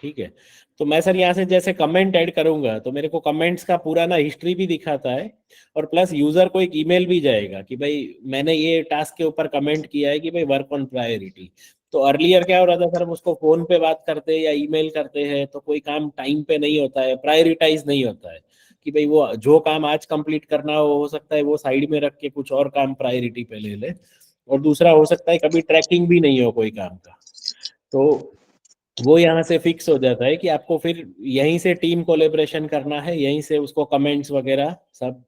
ठीक है। तो मैं सर यहाँ से जैसे कमेंट ऐड करूंगा तो मेरे को कमेंट्स का पूरा ना हिस्ट्री भी दिखाता है, और प्लस यूजर को एक ईमेल भी जाएगा कि भाई मैंने ये टास्क के ऊपर कमेंट किया है कि भाई वर्क ऑन प्रायोरिटी। तो अर्लियर क्या हो रहा था सर, हम उसको फोन पे बात करते हैं या ईमेल करते हैं तो कोई काम टाइम पे नहीं होता है, प्रायोरिटाइज नहीं होता है, कि भाई वो जो काम आज कंप्लीट करना हो सकता है वो साइड में रख के कुछ और काम प्रायोरिटी पे ले ले, और दूसरा हो सकता है कभी ट्रैकिंग भी नहीं हो कोई काम का। तो वो यहाँ से फिक्स हो जाता है कि आपको फिर यहीं से टीम कोलेब्रेशन करना है, यहीं से उसको कमेंट्स वगैरह सब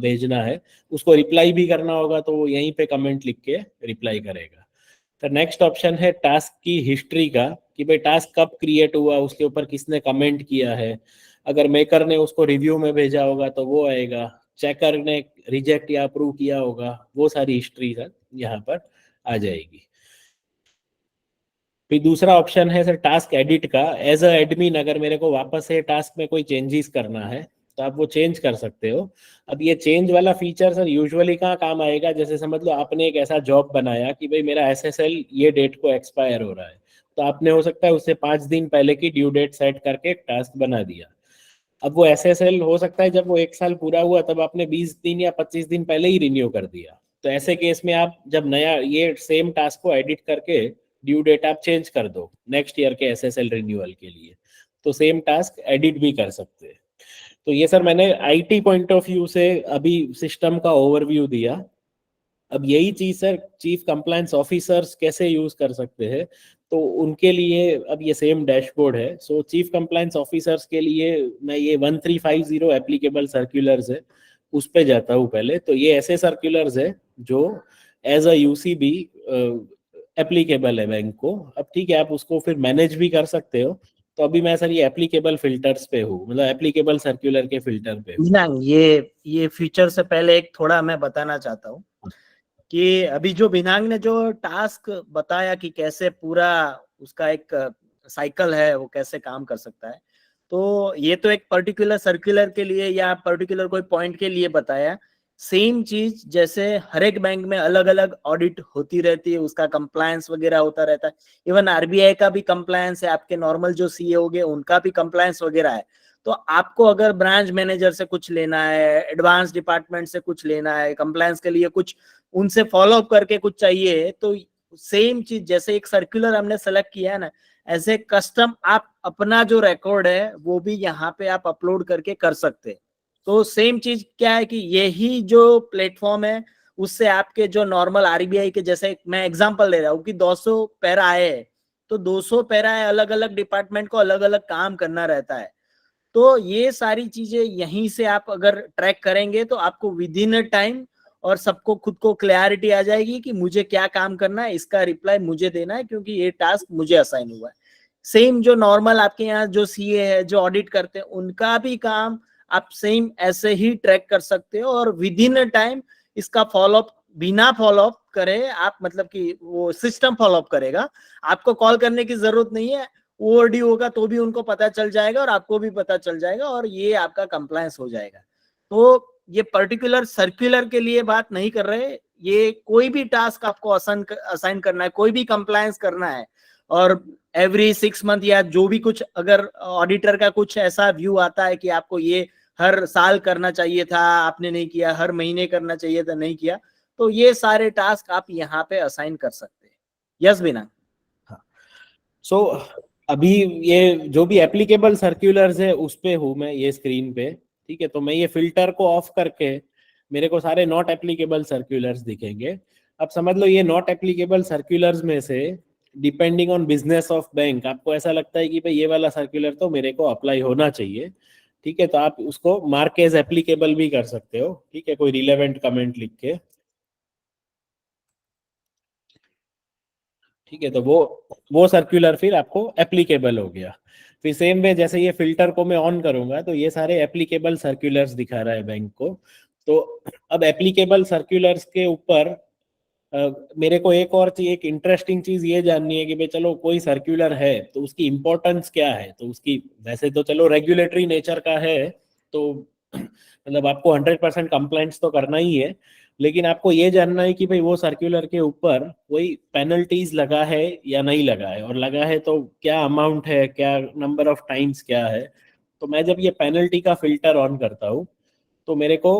भेजना है, उसको रिप्लाई भी करना होगा तो वो यहीं पे कमेंट लिख के रिप्लाई करेगा। तो नेक्स्ट ऑप्शन है टास्क की हिस्ट्री का, कि भाई टास्क कब क्रिएट हुआ, उसके ऊपर किसने कमेंट किया है, अगर मेकर ने उसको रिव्यू में भेजा होगा तो वो आएगा, चेकर ने रिजेक्ट या अप्रूव किया होगा, वो सारी हिस्ट्री सर यहाँ पर आ जाएगी। फिर दूसरा ऑप्शन है सर टास्क एडिट का। एज अ एडमिन अगर मेरे को वापस से टास्क में कोई चेंजेस करना है तो आप वो चेंज कर सकते हो। अब ये चेंज वाला फीचर सर यूजुअली कहाँ काम आएगा, जैसे समझ लो आपने एक ऐसा जॉब बनाया कि भाई मेरा एसएसएल ये डेट को एक्सपायर हो रहा है, तो आपने हो सकता है उससे 5 दिन पहले की ड्यू डेट सेट करके एक टास्क बना दिया। अब वो एसएसएल हो सकता है जब वो 1 साल पूरा हुआ तब आपने 20 दिन या 25 दिन पहले ही रिन्यू कर दिया, तो ऐसे केस में आप जब नया ये सेम टास्क को एडिट करके ड्यू डेट आप चेंज कर दो नेक्स्ट ईयर के एसएसएल रिन्यूअल के लिए, तो सेम टास्क एडिट भी कर सकते हैं। तो ये सर मैंने आईटी पॉइंट ऑफ व्यू से अभी सिस्टम का ओवरव्यू दिया। अब यही चीज सर चीफ कंप्लायंस ऑफिसर्स कैसे यूज कर सकते हैं, तो उनके लिए अब ये सेम डैशबोर्ड है। सो चीफ कंप्लायंस ऑफिसर्स के लिए मैं ये 1350 एप्लीकेबल सर्कुलर्स है उस पे जाता हूँ पहले। तो ये ऐसे सर्कुलर्स है जो एज अ यूसीबी एप्लीकेबल है बैंक को। अब ठीक है, आप उसको फिर मैनेज भी कर सकते हो। तो अभी मैं सर ये एप्लीकेबल फिल्टर्स पे हूँ, मतलब एप्लीकेबल सर्कुलर के फिल्टर पे हूँ। बिनांग, ये फीचर से पहले एक थोड़ा मैं बताना चाहता हूँ कि अभी जो बिनांग ने जो टास्क बताया कि कैसे पूरा उसका एक साइकिल है वो कैसे काम कर सकता है, तो ये तो एक पर्टिकुलर सर्कुलर के लिए या पर्टिकुलर कोई पॉइंट के लिए बताया। सेम चीज जैसे हर एक बैंक में अलग अलग ऑडिट होती रहती है, उसका कंप्लायंस वगैरह होता रहता है। इवन आरबीआई का भी कंप्लायंस है, आपके नॉर्मल जो सीए होंगे उनका भी कंप्लायंस वगैरह है। तो आपको अगर ब्रांच मैनेजर से कुछ लेना है, एडवांस डिपार्टमेंट से कुछ लेना है, कंप्लायंस के लिए कुछ उनसे फॉलो अप करके कुछ चाहिए, तो सेम चीज जैसे एक सर्कुलर हमने सेलेक्ट किया है ना, ऐसे कस्टम आप अपना जो रिकॉर्ड है वो भी यहाँ पे आप अपलोड करके कर सकते हैं। तो सेम चीज क्या है कि यही जो प्लेटफॉर्म है उससे आपके जो नॉर्मल आरबीआई के, जैसे मैं एग्जांपल दे रहा हूँ कि 200 पैरा आए हैं, तो 200 पैरा है, अलग अलग डिपार्टमेंट को अलग अलग काम करना रहता है। तो ये सारी चीजें यहीं से आप अगर ट्रैक करेंगे तो आपको विद इन अ टाइम और सबको खुद को क्लैरिटी आ जाएगी कि मुझे क्या काम करना है, इसका रिप्लाई मुझे देना है क्योंकि ये टास्क मुझे असाइन हुआ है। सेम जो नॉर्मल आपके यहाँ जो सीए है जो ऑडिट करते हैं उनका भी काम आप सेम ऐसे ही ट्रैक कर सकते हो, और विद इन अ टाइम इसका फॉलोअप बिना फॉलोअप करे आप, मतलब कि वो सिस्टम फॉलोअप करेगा, आपको कॉल करने की जरूरत नहीं है। ओवरड्यू होगा तो भी उनको पता चल जाएगा और आपको भी पता चल जाएगा और ये आपका कंप्लायंस हो जाएगा। तो ये पर्टिकुलर सर्कुलर के लिए बात नहीं कर रहे, ये कोई भी टास्क आपको असाइन करना है, कोई भी कंप्लायंस करना है, और एवरी 6 मंथ या जो भी कुछ अगर ऑडिटर का कुछ ऐसा व्यू आता है कि आपको ये हर साल करना चाहिए था आपने नहीं किया, हर महीने करना चाहिए था नहीं किया, तो ये सारे टास्क आप यहाँ पे असाइन कर सकते हैं। यस बिना। सो अभी ये जो भी एप्लीकेबल सर्कुलर्स है उस पे हूँ मैं ये स्क्रीन पे, ठीक है। तो मैं ये फिल्टर को ऑफ करके मेरे को सारे नॉट एप्लीकेबल सर्कुलर्स दिखेंगे। अब समझ लो ये नॉट एप्लीकेबल सर्कुलर्स में से depending on business of bank आपको ऐसा लगता है कि भाई ये वाला सर्कुलर तो मेरे को अप्लाई होना चाहिए, ठीक है, तो आप उसको मार्क एज एप्लीकेबल भी कर सकते हो, ठीक है, कोई रिलेवेंट कमेंट लिख के, ठीक है। तो वो सर्कुलर फिर आपको एप्लीकेबल हो गया। फिर सेम वे जैसे ये फिल्टर को मैं ऑन करूंगा तो ये सारे एप्लीकेबल सर्कुलर्स दिखा रहा है बैंक को। तो अब एप्लीकेबल सर्कुलर्स के ऊपर मेरे को एक और एक इंटरेस्टिंग चीज ये जाननी है कि भाई चलो कोई सर्कुलर है तो उसकी इंपॉर्टेंस क्या है। तो उसकी वैसे तो चलो रेगुलेटरी नेचर का है, तो मतलब आपको 100% कंप्लायंस तो करना ही है, लेकिन आपको ये जानना है कि भाई वो सर्कुलर के ऊपर कोई पेनल्टीज लगा है या नहीं लगा है, और लगा है तो क्या अमाउंट है, क्या नंबर ऑफ टाइम्स क्या है। तो मैं जब ये पेनल्टी का फिल्टर ऑन करता हूँ तो मेरे को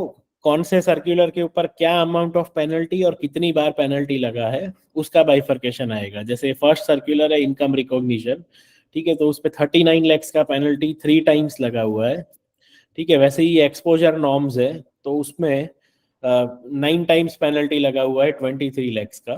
कौन से सर्कुलर के ऊपर क्या अमाउंट ऑफ पेनल्टी और कितनी बार पेनल्टी लगा है उसका बाइफर्केशन आएगा। जैसे फर्स्ट सर्कुलर है इनकम रिकॉग्निशन, ठीक है, तो उस पे 39 लैक्स का पेनल्टी 3 टाइम्स लगा हुआ है। ठीक है, वैसे ही एक्सपोजर नॉर्म्स है तो उसमें 9 टाइम्स पेनल्टी लगा हुआ है 23 लैक्स का।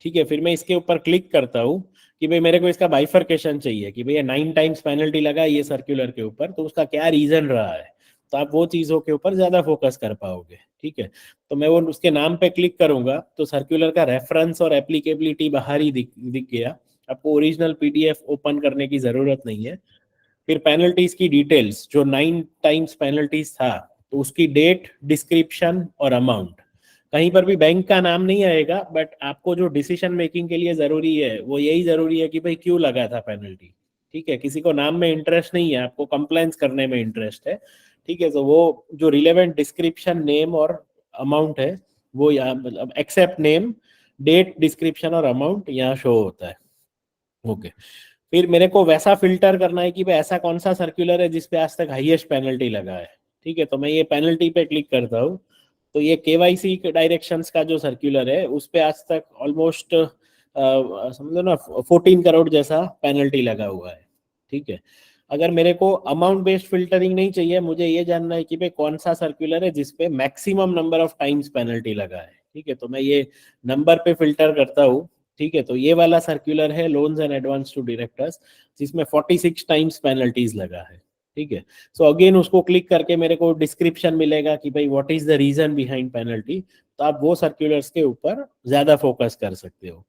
ठीक है, फिर मैं इसके ऊपर क्लिक करता हूँ कि भाई मेरे को इसका बाइफर्केशन चाहिए कि भैया 9 टाइम्स पेनल्टी लगा ये सर्कुलर के ऊपर, तो उसका क्या रीजन रहा है। तो आप वो चीजों के ऊपर ज्यादा फोकस कर पाओगे। ठीक है, तो मैं वो उसके नाम पे क्लिक करूंगा तो सर्कुलर का रेफरेंस और एप्लीकेबिलिटी बाहर ही दिख गया। आपको ओरिजिनल पीडीएफ ओपन करने की जरूरत नहीं है। फिर पेनल्टीज की डिटेल्स, जो 9 टाइम्स पेनल्टीज था तो उसकी डेट, डिस्क्रिप्शन और अमाउंट। कहीं पर भी बैंक का नाम नहीं आएगा, बट आपको जो डिसीजन मेकिंग के लिए जरूरी है वो यही जरूरी है कि भाई क्यों लगा था पेनल्टी। ठीक है, किसी को नाम में इंटरेस्ट नहीं है, आपको कंप्लायंस करने में इंटरेस्ट है। ठीक है, तो वो जो रिलेवेंट डिस्क्रिप्शन, नेम और अमाउंट है वो यहाँ, मतलब एक्सेप्ट नेम, डेट, डिस्क्रिप्शन और अमाउंट यहाँ शो होता है। ओके, फिर मेरे को वैसा फिल्टर करना है कि भाई ऐसा कौन सा सर्कुलर है जिसपे आज तक हाईएस्ट पेनल्टी लगा है। ठीक है, तो मैं ये पेनल्टी पे क्लिक करता हूँ तो ये केवाईसी डायरेक्शंस का जो सर्कुलर है उस पे आज तक ऑलमोस्ट समझो ना 14 करोड़ जैसा पेनल्टी लगा हुआ है। ठीक है, अगर मेरे को अमाउंट बेस्ड फिल्टरिंग नहीं चाहिए, मुझे ये जानना है कि भाई कौन सा सर्कुलर है जिसपे maximum number of times penalty लगा है। ठीक है, तो मैं ये नंबर पे फिल्टर करता हूँ। ठीक है, तो ये वाला सर्कुलर है loans and advance to directors, जिसमें 46 टाइम्स पेनल्टीज लगा है। ठीक है, सो अगेन उसको क्लिक करके मेरे को डिस्क्रिप्शन मिलेगा कि भाई what is the reason behind penalty. तो आप वो सर्कुलर्स के ऊपर ज्यादा फोकस कर सकते हो।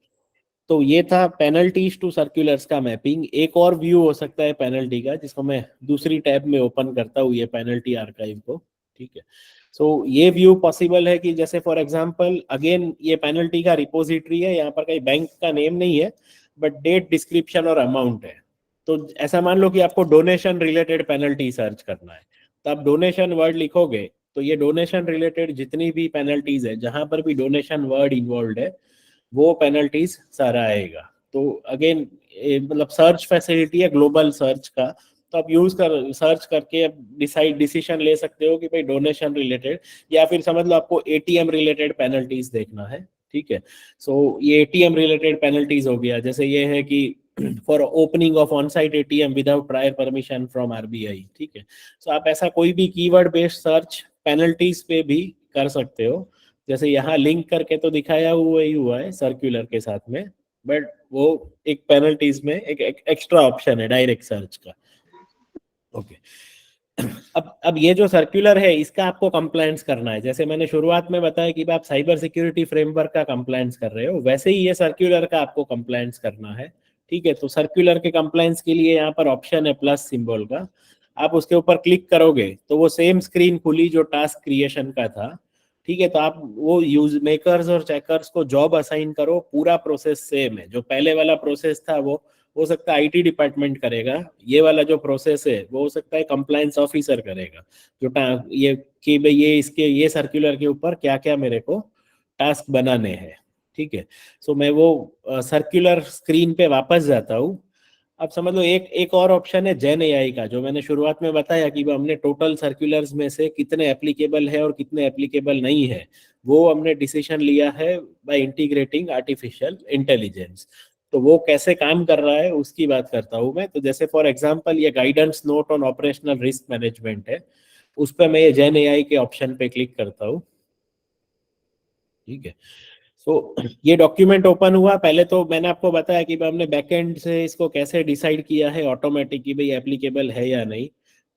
तो ये था पेनल्टीज टू सर्कुलर्स का मैपिंग। एक और व्यू हो सकता है पेनल्टी का, जिसको मैं दूसरी टैब में ओपन करता हूँ, ये पेनल्टी आर्काइव को। ठीक है, सो ये व्यू पॉसिबल है कि जैसे फॉर एग्जांपल अगेन ये पेनल्टी का रिपोजिटरी है, यहाँ पर कहीं बैंक का नेम नहीं है, बट डेट, डिस्क्रिप्शन और अमाउंट है। तो ऐसा मान लो कि आपको डोनेशन रिलेटेड पेनल्टी सर्च करना है, तो आप डोनेशन वर्ड लिखोगे तो ये डोनेशन रिलेटेड जितनी भी पेनल्टीज है, जहां पर भी डोनेशन वर्ड इन्वॉल्व है, वो पेनल्टीज सारा आएगा। तो अगेन मतलब सर्च फैसिलिटी है ग्लोबल सर्च का, तो आप यूज कर सर्च करके डिसीजन ले सकते हो कि भाई डोनेशन रिलेटेड, या फिर समझ लो आपको एटीएम रिलेटेड पेनल्टीज देखना है। ठीक है, सो ये एटीएम रिलेटेड पेनल्टीज हो गया, जैसे ये है कि for opening of on site ATM without prior permission from RBI. ठीक है, सो आप ऐसा कोई भी कीवर्ड बेस्ड सर्च पेनल्टीज पे भी कर सकते हो। जैसे यहाँ लिंक करके तो दिखाया हुआ ही हुआ है सर्कुलर के साथ में, बट वो एक पेनल्टीज में एक एक्स्ट्रा ऑप्शन है डायरेक्ट सर्च का। ओके, अब ये जो सर्कुलर है इसका आपको कंप्लायंस करना है। जैसे मैंने शुरुआत में बताया कि आप साइबर सिक्योरिटी फ्रेमवर्क का कंप्लायंस कर रहे हो, वैसे ही ये सर्कुलर का आपको कंप्लायंस करना है। ठीक है, तो सर्कुलर के कंप्लायंस के लिए यहाँ पर ऑप्शन है प्लस सिंबल का, आप उसके ऊपर क्लिक करोगे तो वो सेम स्क्रीन खुली जो टास्क क्रिएशन का था। ठीक है, तो आप वो यूज मेकर्स और चेकर्स को जॉब असाइन करो, पूरा प्रोसेस सेम है। जो पहले वाला प्रोसेस था वो हो सकता है आईटी डिपार्टमेंट करेगा, ये वाला जो प्रोसेस है वो हो सकता है कंप्लायंस ऑफिसर करेगा, ये कि भाई ये इसके ये सर्कुलर के ऊपर क्या क्या मेरे को टास्क बनाने हैं। ठीक है, सो मैं वो सर्कुलर स्क्रीन पे वापस जाता हूँ। अब समझ लो एक एक और ऑप्शन है जेन एआई का, जो मैंने शुरुआत में बताया कि हमने टोटल सर्कुलर्स में से कितने एप्लीकेबल है और कितने एप्लीकेबल नहीं है, वो हमने डिसीजन लिया है बाय इंटीग्रेटिंग आर्टिफिशियल इंटेलिजेंस। तो वो कैसे काम कर रहा है उसकी बात करता हूँ मैं। तो जैसे फॉर एग्जांपल ये guidance note on operational risk management है, उस पर मैं ये जेन एआई के ऑप्शन पे क्लिक करता हूँ। ठीक है, सो ये डॉक्यूमेंट ओपन हुआ। पहले तो मैंने आपको बताया कि हमने बैकएंड से इसको कैसे डिसाइड किया है ऑटोमेटिक कि भाई एप्लीकेबल है या नहीं।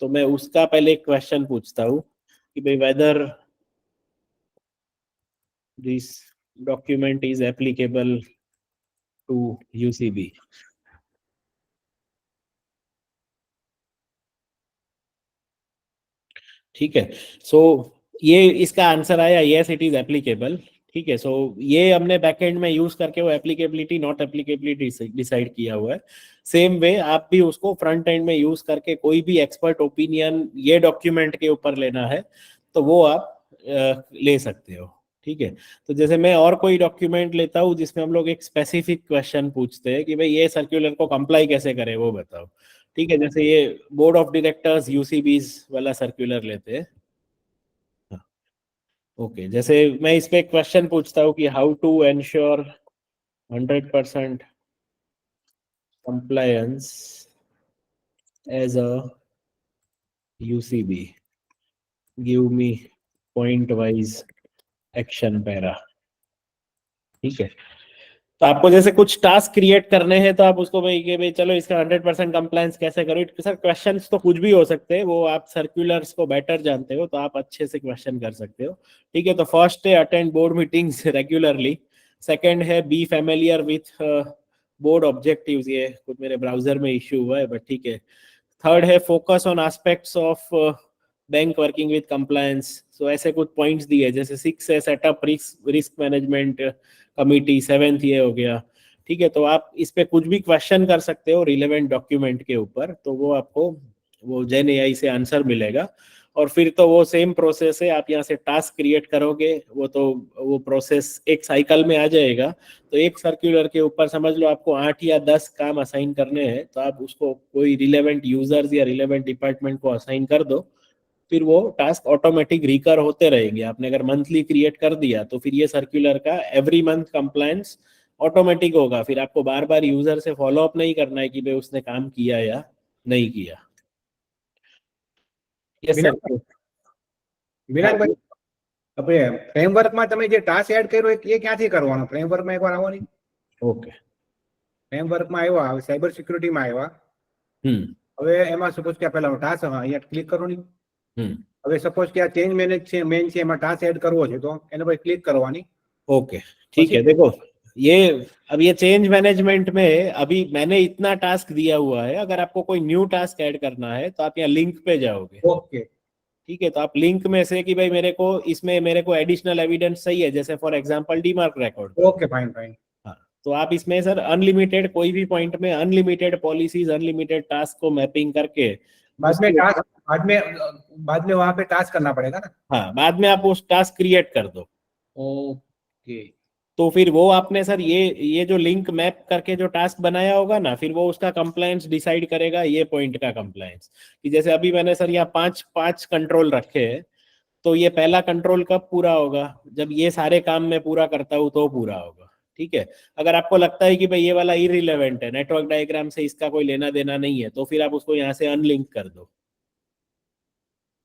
तो मैं उसका पहले एक क्वेश्चन पूछता हूँ कि भाई whether this document is applicable to UCB. ठीक है, सो ये इसका आंसर आया यस इट इज एप्लीकेबल। ठीक है, सो ये हमने बैकएंड में यूज करके वो एप्लीकेबिलिटी नॉट एप्लीकेबिलिटी डिसाइड किया हुआ है। सेम वे आप भी उसको फ्रंट एंड में यूज करके कोई भी एक्सपर्ट ओपिनियन ये डॉक्यूमेंट के ऊपर लेना है तो वो आप ले सकते हो। ठीक है, तो जैसे मैं और कोई डॉक्यूमेंट लेता हूँ जिसमें हम लोग एक स्पेसिफिक क्वेश्चन पूछते हैं कि भाई ये सर्कुलर को कंप्लाई कैसे करें वो बताओ। ठीक है, जैसे ये बोर्ड ऑफ डायरेक्टर्स यूसीबीज वाला सर्कुलर लेते हैं। ओके, जैसे मैं इस पे क्वेश्चन पूछता हूँ कि how to ensure 100% compliance as a UCB, give me point wise action para। ठीक है, तो आपको जैसे कुछ टास्क क्रिएट करने हैं तो आप उसको भाई कि भाई चलो इसका 100% कंप्लायंस कैसे करो। सर क्वेश्चंस तो कुछ भी हो सकते हैं, वो आप सर्कुलर्स को बेटर जानते हो तो आप अच्छे से क्वेश्चन कर सकते हो। ठीक है, तो फर्स्ट है attend board meetings regularly. Second है be familiar with board objectives, ये कुछ मेरे ब्राउजर में इश्यू हुआ है बट ठीक है। थर्ड है focus on aspects of bank working with compliance. So ऐसे कुछ पॉइंट्स दिए, जैसे 6 है setup risk management committee, 7th ये हो गया। ठीक है, तो आप इस पे कुछ भी क्वेश्चन कर सकते हो रिलेवेंट डॉक्यूमेंट के ऊपर, तो वो आपको वो जेन एआई से आंसर मिलेगा। और फिर तो वो सेम प्रोसेस है, आप यहाँ से टास्क क्रिएट करोगे वो प्रोसेस एक साइकिल में आ जाएगा। तो एक सर्कुलर के ऊपर समझ लो आपको 8 या 10 काम असाइन करने हैं, तो आप उसको कोई रिलेवेंट यूजर्स या रिलेवेंट डिपार्टमेंट को असाइन कर दो, फिर वो टास्क ऑटोमेटिक रिकर होते रहेंगे। आपने अगर मंथली क्रिएट कर दिया तो फिर ये सर्कुलर का एवरी मंथ कंप्लायंस ऑटोमेटिक होगा। फिर आपको बार बार यूजर से फॉलो अप नहीं करना है कि भाई उसने काम किया या नहीं किया। Yes sir. વિરાગભાઈ, આપણે ફ્રેમવર્કમાં તમે જે ટાસ્ક એડ કર્યો એ ક્યાંથી કરવાનો? ફ્રેમવર્કમાં એકવાર આવો નહીં. ઓકે, ફ્રેમવર્કમાં આવ્યા, હવે સાયબર સિક્યુરિટીમાં આવ્યા. હવે એમાં સપોઝ કે પહેલા ટાસ્ક અહીંયા ક્લિક કરો નહીં. હવે સપોઝ કે આ ચેન્જ મેનેજ છે, મેન છે, એમાં ટાસ્ક એડ કરવો છે તો એના પર ક્લિક કરવાની. ओके ठीक है, देखो ये अब ये चेंज मैनेजमेंट में अभी मैंने इतना टास्क दिया हुआ है। अगर आपको कोई न्यू टास्क ऐड करना है तो आप यहाँ लिंक पे जाओगे। ઓકે ठीक है, तो आप लिंक में से कि भाई मेरे को एडिशनल एविडेंस चाहिए, जैसे फॉर एग्जांपल डीमार्क रिकॉर्ड। Okay fine fine. हाँ, तो आप इसमें सर अनलिमिटेड कोई भी पॉइंट में अनलिमिटेड पॉलिसीज अनलिमिटेड टास्क को मैपिंग करके बाद में टास्क बाद में वहां पे टास्क करना पड़ेगा ना. हाँ, बाद में आप उस टास्क क्रिएट कर दो। ઓકે तो फिर वो आपने सर ये जो लिंक मैप करके जो टास्क बनाया होगा ना, फिर वो उसका कंप्लायंस डिसाइड करेगा, ये पॉइंट का कंप्लायंस। कि जैसे अभी मैंने सर यहाँ 5 कंट्रोल रखे हैं, तो ये पहला कंट्रोल कब पूरा होगा? जब ये सारे काम मैं पूरा करता हूँ तो पूरा होगा। ठीक है, अगर आपको लगता है कि भाई ये वाला इररिलेवेंट है, नेटवर्क डायग्राम से इसका कोई लेना देना नहीं है, तो फिर आप उसको यहाँ से अनलिंक कर दो।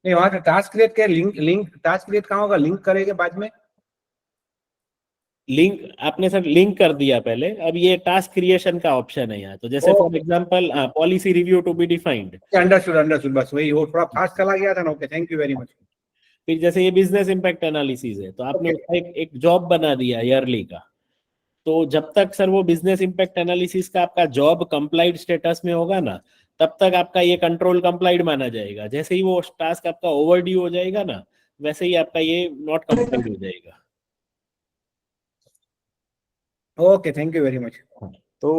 नहीं, वहां पे टास्क क्रिएट के लिंक टास्क क्रिएट कहाँ होगा? लिंक करेंगे बाद में. लिंक आपने सर लिंक कर दिया पहले, अब ये टास्क क्रिएशन का ऑप्शन है यहाँ। तो जैसे for example policy review to be defined. Understood understood, बस वही, वो थोड़ा फास्ट चला गया था ना. Okay, thank you very much. फिर जैसे ये बिजनेस इम्पैक्ट एनालिसिस है, तो आपने उसका एक जॉब बना दिया ईयरली का। तो जब तक सर वो बिजनेस इम्पैक्ट एनालिसिस का आपका जॉब कंप्लाइड स्टेटस में होगा ना, तब तक आपका ये कंट्रोल कंप्लाइड माना जाएगा। जैसे ही वो टास्क आपका ओवरड्यू हो जाएगा ना, वैसे ही आपका ये नॉट कंप्लाइड हो जाएगा। Okay, thank you very much. तो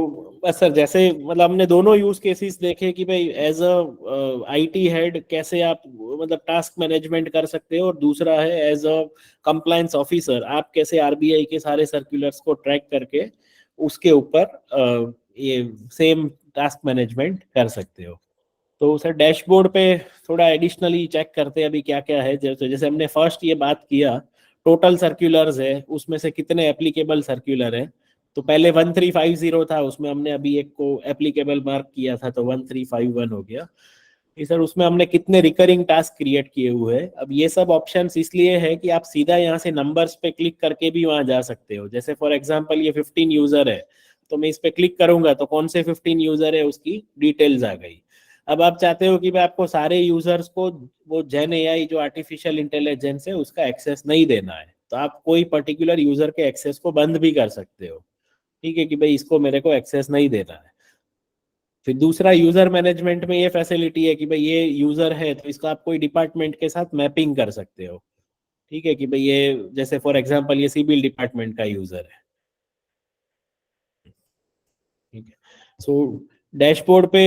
बस सर, जैसे मतलब हमने दोनों यूज केसेस देखे कि भाई एज अ आईटी हेड कैसे आप मतलब टास्क मैनेजमेंट कर सकते हो, और दूसरा है एज अ कंप्लायंस ऑफिसर आप कैसे आरबीआई के सारे सर्कुलर्स को ट्रैक करके उसके ऊपर ये सेम टास्क मैनेजमेंट कर सकते हो। तो सर डैशबोर्ड पे थोड़ा एडिशनली चेक करते हैं अभी क्या क्या है। जैसे हमने फर्स्ट ये बात किया टोटल सर्कुलर्स है, उसमें से कितने एप्लीकेबल सर्कुलर है। तो पहले 1350 था, उसमें हमने अभी एक को एप्लीकेबल मार्क किया था, तो 1351 हो गया। सर उसमें हमने कितने रिकरिंग टास्क क्रिएट किए हुए हैं। अब ये सब ऑप्शंस इसलिए है कि आप सीधा यहाँ से नंबर्स पे क्लिक करके भी वहां जा सकते हो। जैसे फॉर एग्जांपल ये 15 यूजर है, तो मैं इस पे क्लिक करूंगा तो कौन से 15 यूजर है उसकी डिटेल्स आ गई। अब आप चाहते हो कि भाई आपको सारे यूजर्स को वो जेन एआई जो आर्टिफिशियल इंटेलिजेंस है उसका एक्सेस नहीं देना है, तो आप कोई पर्टिकुलर यूजर के एक्सेस को बंद भी कर सकते हो। ठीक है, कि भाई इसको मेरे को एक्सेस नहीं देना है। फिर दूसरा यूजर मैनेजमेंट में ये फैसिलिटी है कि भाई ये यूजर है तो इसको आप कोई डिपार्टमेंट के साथ मैपिंग कर सकते हो। ठीक है, कि भाई ये जैसे फॉर एग्जांपल ये सिविल डिपार्टमेंट का यूजर है, ठीक है। सो डैशबोर्ड पे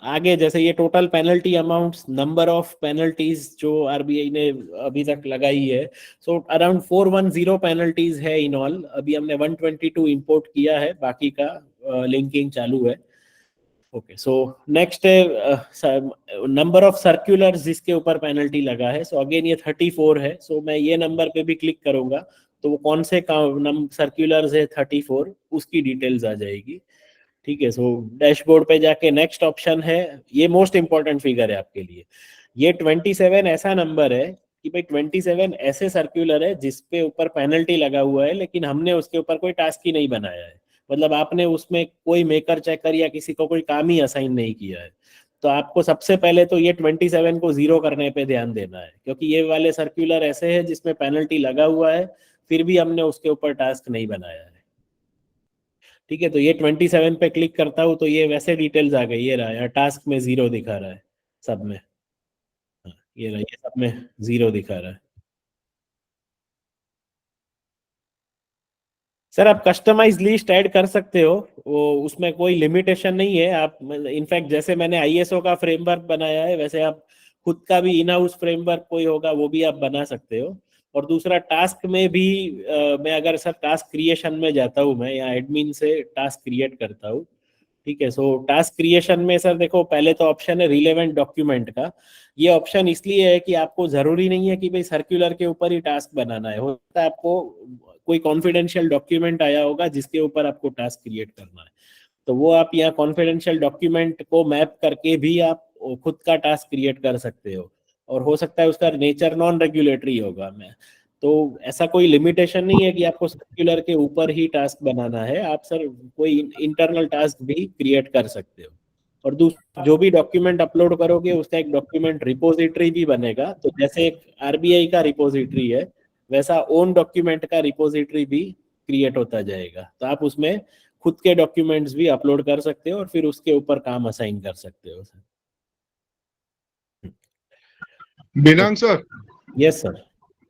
आगे जैसे ये total penalty amounts, number of penalties जो आरबीआई ने अभी तक लगाई है, सो अराउंड 410 पेनल्टीज है इन ऑल। अभी हमने 122 इंपोर्ट किया है, बाकी का लिंकिंग चालू है। ओके, सो नेक्स्ट है नंबर ऑफ सर्कुलर्स जिसके ऊपर पेनल्टी लगा है। सो अगेन ये 34 है। सो मैं ये नंबर पे भी क्लिक करूंगा तो वो कौन से सर्कुलर्स है 34 उसकी डिटेल्स आ जाएगी, ठीक है। सो डैशबोर्ड पे जाके नेक्स्ट ऑप्शन है, ये मोस्ट इंपॉर्टेंट फिगर है आपके लिए। ये 27 ऐसा नंबर है कि भाई 27 ऐसे सर्कुलर है जिसपे ऊपर पेनल्टी लगा हुआ है, लेकिन हमने उसके ऊपर कोई टास्क ही नहीं बनाया है। मतलब आपने उसमें कोई मेकर चेकर या किसी को कोई काम ही असाइन नहीं किया है। तो आपको सबसे पहले तो ये 27 को 0 करने पे ध्यान देना है, क्योंकि ये वाले सर्कुलर ऐसे हैं जिसमें पेनल्टी लगा हुआ है, फिर भी हमने उसके ऊपर टास्क नहीं बनाया है, ठीक है। तो ये 27 पे क्लिक करता हूँ तो ये वैसे डिटेल्स आ गई, ये रहा, यहाँ टास्क में 0 दिखा रहा है सब में। हाँ, ये रहा, ये सब में 0 दिखा रहा है। सर आप कस्टमाइज लिस्ट ऐड कर सकते हो, वो उसमें कोई लिमिटेशन नहीं है। आप इनफैक्ट जैसे मैंने आईएसओ का फ्रेमवर्क बनाया है, वैसे आप खुद का भी इन हाउस फ्रेमवर्क कोई होगा वो भी आप बना सकते हो। और दूसरा टास्क में भी मैं अगर सर टास्क क्रिएशन में जाता हूँ, मैं यहाँ एडमिन से टास्क क्रिएट करता हूँ, ठीक है। सो टास्क क्रिएशन में सर देखो, पहले तो ऑप्शन है रिलेवेंट डॉक्यूमेंट का। ये ऑप्शन इसलिए है कि आपको जरूरी नहीं है कि भाई सर्कुलर के ऊपर ही टास्क बनाना है, होता है आपको कोई कॉन्फिडेंशियल डॉक्यूमेंट आया होगा जिसके ऊपर आपको टास्क क्रिएट करना है, तो वो आप यहाँ कॉन्फिडेंशियल डॉक्यूमेंट को मैप करके भी आप खुद का टास्क क्रिएट कर सकते हो। और हो सकता है उसका नेचर नॉन रेगुलेटरी होगा, मैं तो ऐसा कोई लिमिटेशन नहीं है कि आपको सर्कुलर के ऊपर ही टास्क बनाना है, आप सर कोई इंटरनल टास्क भी क्रिएट कर सकते हो। और दूसरा, जो भी डॉक्यूमेंट अपलोड करोगे उसका एक डॉक्यूमेंट रिपोजिटरी भी बनेगा। तो जैसे एक आरबीआई का रिपोजिटरी है, वैसा ओन डॉक्यूमेंट का रिपोजिटरी भी क्रिएट होता जाएगा। तो आप उसमें खुद के डॉक्यूमेंट्स भी अपलोड कर सकते हो और फिर उसके ऊपर काम असाइन कर सकते हो। Binang sir, yes sir.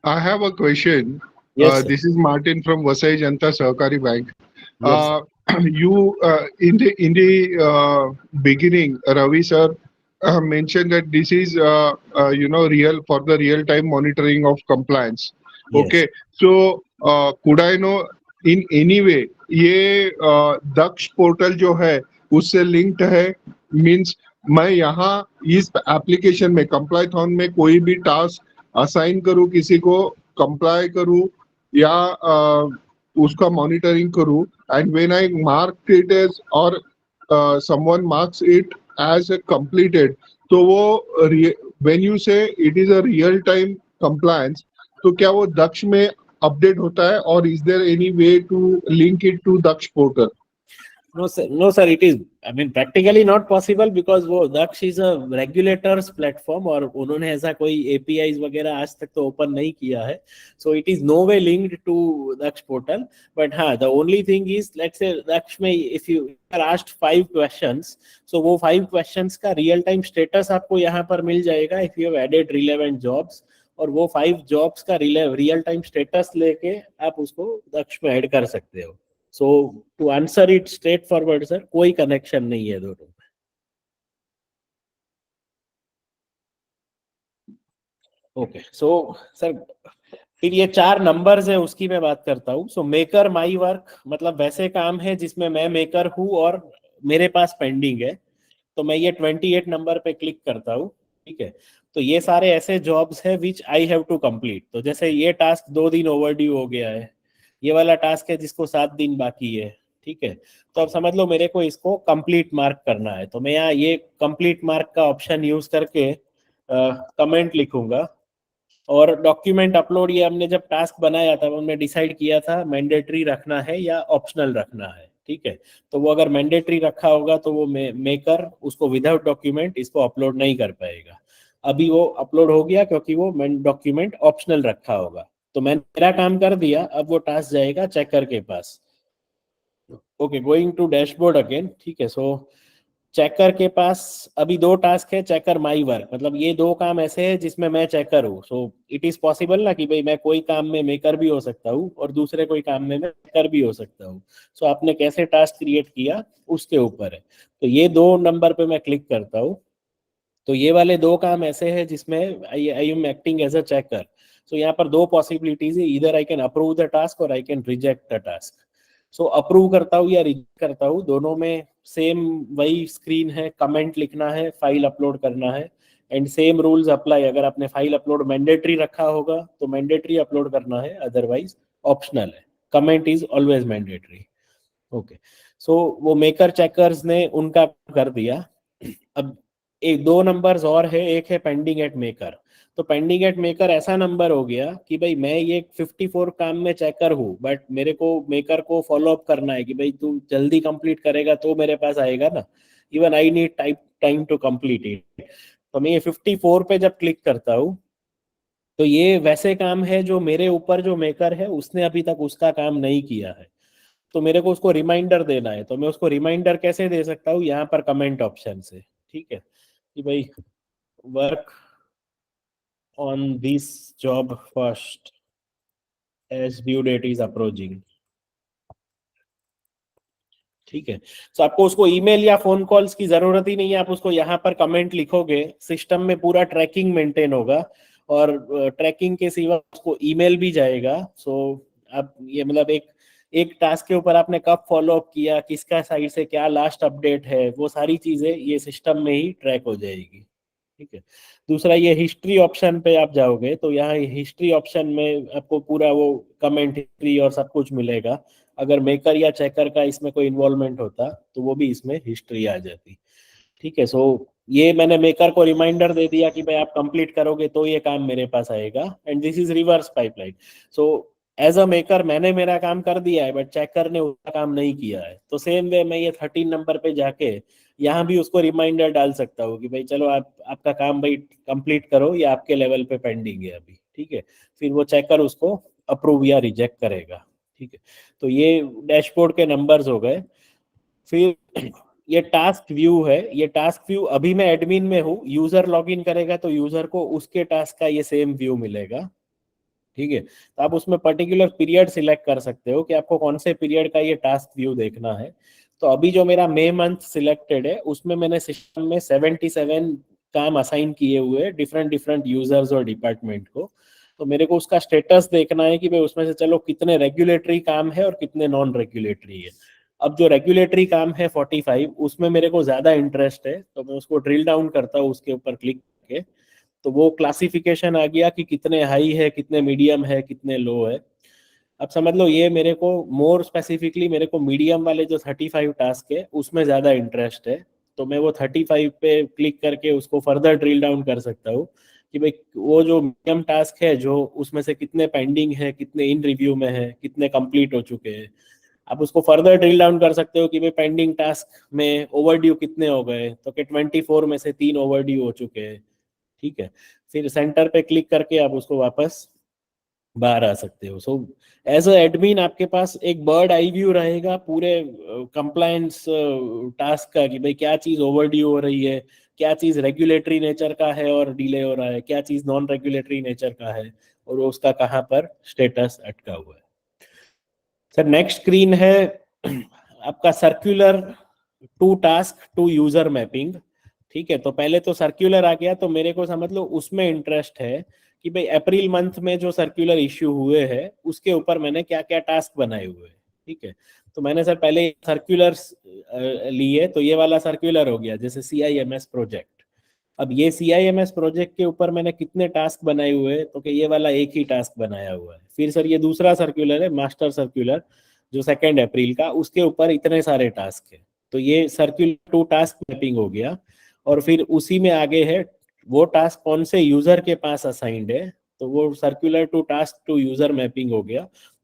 I have a question. Yes, sir. This is Martin from Vasai Janta Sahakari Bank. Yes. You in the beginning, Ravi sir mentioned that this is real for the real time monitoring of compliance. Yes. Okay, so could I know in any way ये दक्ष पोर्टल जो है उससे लिंक्ड है? मीन्स मैं यहाँ इस एप्लीकेशन में कंप्लायथॉन में कोई भी टास्क असाइन करूँ किसी को, कंप्लाई करूँ या उसका मॉनिटरिंग करूँ, and when I mark it as और someone marks it as completed, तो वो when you say it is a real time compliance, तो क्या वो दक्ष में अपडेट होता है, और is there any way to link it to Daksh portal? No sir, it is, I mean practically not possible because वो दक्ष is a regulators platform और उन्होंने ऐसा कोई APIs वगैरह आज तक तो ओपन नहीं किया है, so it is no way linked to Daksha portal. But हाँ, the only thing is let's say दक्ष में if you are asked 5 questions, so वो 5 questions का real time status आपको यहाँ पर मिल जाएगा if you have added relevant jobs, और वो 5 jobs का real time status लेके आप उसको दक्ष में ऐड कर सकते हो। So to answer it straight forward sir, कोई कनेक्शन नहीं है दोनों में। ओके, सो सर फिर ये 4 नंबर्स है उसकी मैं बात करता हूँ। सो मेकर माई वर्क मतलब वैसे काम है जिसमें मैं मेकर हूँ और मेरे पास पेंडिंग है, तो मैं ये 28 नंबर पे क्लिक करता हूँ, ठीक है। तो ये सारे ऐसे जॉब्स है विच आई हैव टू कंप्लीट। तो जैसे ये टास्क 2 दिन ओवरड्यू हो गया है, ये वाला टास्क है जिसको 7 दिन बाकी है, ठीक है। तो अब समझ लो मेरे को इसको कंप्लीट मार्क करना है, तो मैं यहाँ ये कंप्लीट मार्क का ऑप्शन यूज करके कमेंट लिखूंगा। और डॉक्यूमेंट अपलोड, ये हमने जब टास्क बनाया था हमने डिसाइड किया था मैंडेटरी रखना है या ऑप्शनल रखना है, ठीक है। तो वो अगर मैंडेटरी रखा होगा तो वो मेकर उसको विदाउट डॉक्यूमेंट इसको अपलोड नहीं कर पाएगा। अभी वो अपलोड हो गया क्योंकि वो डॉक्यूमेंट ऑप्शनल रखा होगा, तो मैंने मेरा काम कर दिया। अब वो टास्क जाएगा चेकर के पास। Okay, going to dashboard again, ठीक है। सो चेकर के पास अभी 2 टास्क है, चेकर माई वर्क, मतलब ये 2 काम ऐसे हैं जिसमें मैं चेकर हूँ। सो इट इज पॉसिबल ना कि भाई मैं कोई काम में मेकर भी हो सकता हूँ और दूसरे कोई काम में मैं मेकर भी हो सकता हूँ। सो आपने कैसे टास्क क्रिएट किया उसके ऊपर है। तो ये 2 नंबर पे मैं क्लिक करता हूँ, तो ये वाले 2 काम ऐसे हैं जिसमें I am acting as a checker. So यहाँ पर 2 पॉसिबिलिटीज है, इधर I can approve the task और I can reject the task. So approve करता हूँ या रिजेक्ट करता हूँ, दोनों में सेम वही स्क्रीन है, कमेंट लिखना है, फाइल अपलोड करना है एंड सेम रूल्स अप्लाई। अगर आपने फाइल अपलोड मैंडेटरी रखा होगा तो मैंडेटरी अपलोड करना है, अदरवाइज ऑप्शनल है। Comment is always mandatory. Okay, so वो मेकर चेकर्स ने उनका कर दिया। अब एक 2 नंबर्स और है, एक है पेंडिंग एट मेकर। तो पेंडिंग एट मेकर ऐसा नंबर हो गया कि भाई मैं ये 54 काम में चेकर हूँ, बट मेरे को मेकर को फॉलो अप करना है कि भाई तू जल्दी कंप्लीट करेगा तो मेरे पास आएगा ना, even I need time to complete it. तो मैं ये 54 पे जब क्लिक करता हूँ तो ये वैसे काम है जो मेरे ऊपर जो मेकर है उसने अभी तक उसका काम नहीं किया है, तो मेरे को उसको रिमाइंडर देना है। तो मैं उसको रिमाइंडर कैसे दे सकता हूँ, यहाँ पर कमेंट ऑप्शन से, ठीक है, कि भाई work on this job first as due date is approaching. ठीक है, तो आपको उसको ईमेल या फोन कॉल्स की जरूरत ही नहीं है, आप उसको यहाँ पर कमेंट लिखोगे, सिस्टम में पूरा ट्रैकिंग मेंटेन होगा और ट्रैकिंग के सिवा उसको ईमेल भी जाएगा। सो आप ये मतलब एक टास्क के ऊपर आपने कब फॉलो अप किया, किसका साइड से क्या लास्ट अपडेट है, वो सारी चीजें ये सिस्टम में ही ट्रैक हो जाएगी। ठीक है, दूसरा ये हिस्ट्री ऑप्शन पे आप जाओगे तो यहाँ हिस्ट्री ऑप्शन में आपको पूरा वो कमेंट हिस्ट्री और सब कुछ मिलेगा। अगर मेकर या चेकर का इसमें कोई इन्वॉल्वमेंट होता तो वो भी इसमें हिस्ट्री आ जाती। ठीक है, सो ये मैंने मेकर को रिमाइंडर दे दिया कि भाई आप कंप्लीट करोगे तो ये काम मेरे पास आएगा and this is reverse pipeline. So as a maker मैंने मेरा काम कर दिया है बट चेकर ने उसका काम नहीं किया है, तो सेम वे मैं ये 13 नंबर पे जाके यहाँ भी उसको रिमाइंडर डाल सकता हूँ कि भाई चलो आपका काम भाई कंप्लीट करो, ये आपके लेवल पे पेंडिंग है अभी। ठीक है, फिर वो चेकर उसको अप्रूव या रिजेक्ट करेगा। ठीक है, तो ये डैशबोर्ड के नंबर्स हो गए। फिर ये टास्क व्यू है, ये टास्क व्यू अभी मैं एडमिन में हूँ, यूजर लॉगिन करेगा तो यूजर को उसके टास्क का ये सेम व्यू मिलेगा। ठीक है, तो आप उसमें पर्टिकुलर पीरियड सिलेक्ट कर सकते हो कि आपको कौन से पीरियड का ये टास्क व्यू देखना है। तो अभी जो मेरा मई मंथ सिलेक्टेड है उसमें मैंने सिस्टम में 77 काम असाइन किए हुए डिफरेंट डिफरेंट यूजर्स और डिपार्टमेंट को। तो मेरे को उसका स्टेटस देखना है कि भाई उसमें से चलो कितने रेगुलेटरी काम है और कितने नॉन रेगुलेटरी है। अब जो रेगुलेटरी काम है 45, उसमें मेरे को ज्यादा इंटरेस्ट है, तो मैं उसको ड्रिल डाउन करता हूँ उसके ऊपर क्लिक करके। तो वो क्लासिफिकेशन आ गया कि कितने हाई है, कितने मीडियम है, कितने लो है। अब समझ लो ये मेरे को मोर स्पेसिफिकली मेरे को मीडियम वाले जो 35 टास्क है उसमें ज्यादा इंटरेस्ट है, तो मैं वो 35 पे क्लिक करके उसको फर्दर ड्रिल डाउन कर सकता हूँ कि भाई वो जो मीडियम टास्क है जो उसमें से कितने पेंडिंग है, कितने इन रिव्यू में है, कितने कंप्लीट हो चुके हैं। आप उसको फर्दर ड्रिल डाउन कर सकते हो कि भाई पेंडिंग टास्क में ओवरड्यू कितने हो गए, तो कि 24 में से 3 ओवरड्यू हो चुके हैं। ठीक है, फिर सेंटर पे क्लिक करके आप उसको वापस बाहर आ सकते हो। सो एज अ एडमिन आपके पास एक बर्ड आई व्यू रहेगा पूरे कंप्लायंस टास्क का कि भाई क्या चीज ओवरड्यू हो रही है, क्या चीज रेगुलेटरी नेचर का है और डिले हो रहा है, क्या चीज नॉन रेगुलेटरी नेचर का है और उसका कहाँ पर स्टेटस अटका हुआ है। सर नेक्स्ट स्क्रीन है आपका circular to task to user mapping. ठीक है, तो पहले तो सर्कुलर आ गया, तो मेरे को समझ लो उसमें इंटरेस्ट है कि भाई अप्रैल मंथ में जो सर्कुलर इश्यू हुए हैं उसके ऊपर मैंने क्या क्या टास्क बनाए हुए हैं। ठीक है, तो मैंने सर पहले सर्कुलर लिए, तो ये वाला सर्कुलर हो गया जैसे CIMS प्रोजेक्ट। अब ये CIMS प्रोजेक्ट के ऊपर मैंने कितने टास्क बनाए हुए हैं, तो कि ये वाला एक ही टास्क बनाया हुआ है। फिर सर ये दूसरा सर्कुलर है मास्टर सर्कुलर जो 2 अप्रैल का, उसके ऊपर इतने सारे टास्क है, तो ये सर्कुलर टू टास्क मैपिंग हो गया। और फिर उसी में आगे है वो टास्क कौन से यूजर के पास असाइंड है, तो वो circular to task to user mapping हो गया।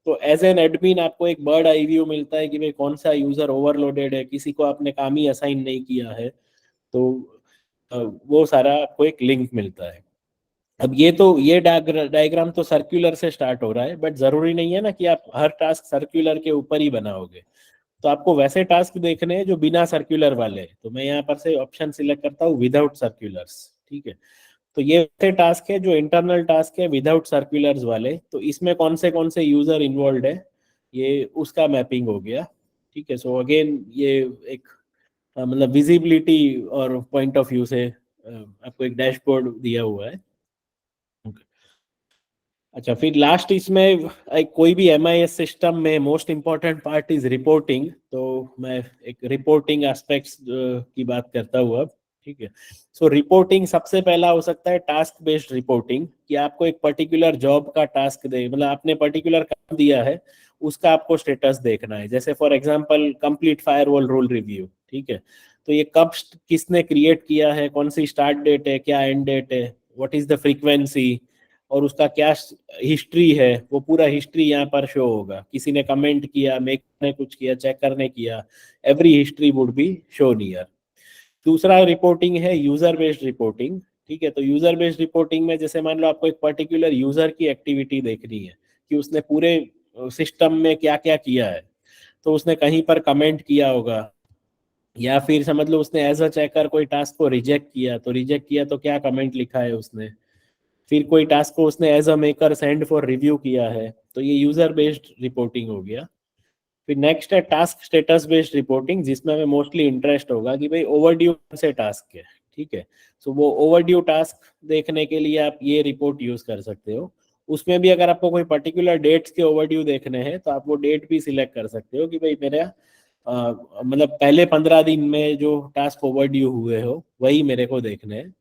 तो एज एन एडमिन आपको एक बर्ड आई व्यू मिलता है कि भाई कौन सा यूजर ओवरलोडेड है, किसी को आपने काम ही असाइन नहीं किया है, तो वो सारा आपको एक लिंक मिलता है। अब ये डायग्राम तो सर्कुलर से स्टार्ट हो रहा है, बट जरूरी नहीं है ना कि आप हर टास्क सर्कुलर के ऊपर ही बनाओगे। तो आपको वैसे टास्क देखने हैं जो बिना सर्कुलर वाले, तो मैं यहाँ पर से ऑप्शन सिलेक्ट करता हूँ विदाउट सर्कुलर्स, ठीक है। तो ये वैसे टास्क है जो इंटरनल टास्क है विदाउट सर्कुलर्स वाले, तो इसमें कौन से यूजर इन्वॉल्व है ये उसका मैपिंग हो गया, ठीक है। सो अगेन ये एक मतलब विजिबिलिटी और पॉइंट ऑफ व्यू से आपको एक डैशबोर्ड दिया हुआ है। अच्छा, फिर लास्ट इसमें कोई भी MIS सिस्टम में most important part is reporting, तो मैं एक रिपोर्टिंग एस्पेक्ट्स की बात करता हूँ अब, ठीक है। सो रिपोर्टिंग सबसे पहला हो सकता है टास्क बेस्ड रिपोर्टिंग, कि आपको एक पर्टिकुलर जॉब का टास्क दे, मतलब आपने पर्टिकुलर काम दिया है उसका आपको स्टेटस देखना है। जैसे for example complete firewall rule review, ठीक है। तो ये कब किसने क्रिएट किया है, कौन सी स्टार्ट डेट है, क्या एंड डेट है, व्हाट इज द फ्रीक्वेंसी, और उसका क्या हिस्ट्री है, वो पूरा हिस्ट्री यहाँ पर शो होगा। किसी ने कमेंट किया, मेक ने कुछ किया, चेक करने किया, every history would be shown here. दूसरा रिपोर्टिंग है यूजर बेस्ड रिपोर्टिंग, ठीक है। तो यूजर बेस्ड रिपोर्टिंग में जैसे मान लो आपको एक पर्टिकुलर यूजर की एक्टिविटी देखनी है कि उसने पूरे सिस्टम में क्या क्या किया है, तो उसने कहीं पर कमेंट किया होगा, या फिर समझ लो उसने एज अ चेकर कोई टास्क को रिजेक्ट किया, तो रिजेक्ट किया तो क्या कमेंट लिखा है उसने, फिर कोई टास्क को उसने as a maker send for review किया है, तो ये यूजर बेस्ड रिपोर्टिंग हो गया। फिर नेक्स्ट है टास्क स्टेटस बेस्ड रिपोर्टिंग, जिसमें हमें मोस्टली इंटरेस्ट होगा कि भाई ओवरड्यू से टास्क है, ठीक है। सो वो ओवरड्यू टास्क देखने के लिए आप ये रिपोर्ट यूज कर सकते हो। उसमें भी अगर आपको कोई पर्टिकुलर डेट्स के ओवरड्यू देखने हैं तो आप वो डेट भी सिलेक्ट कर सकते हो कि भाई मेरा मतलब पहले 15 दिन में जो टास्क ओवरड्यू हुए हो वही मेरे को देखने हैं।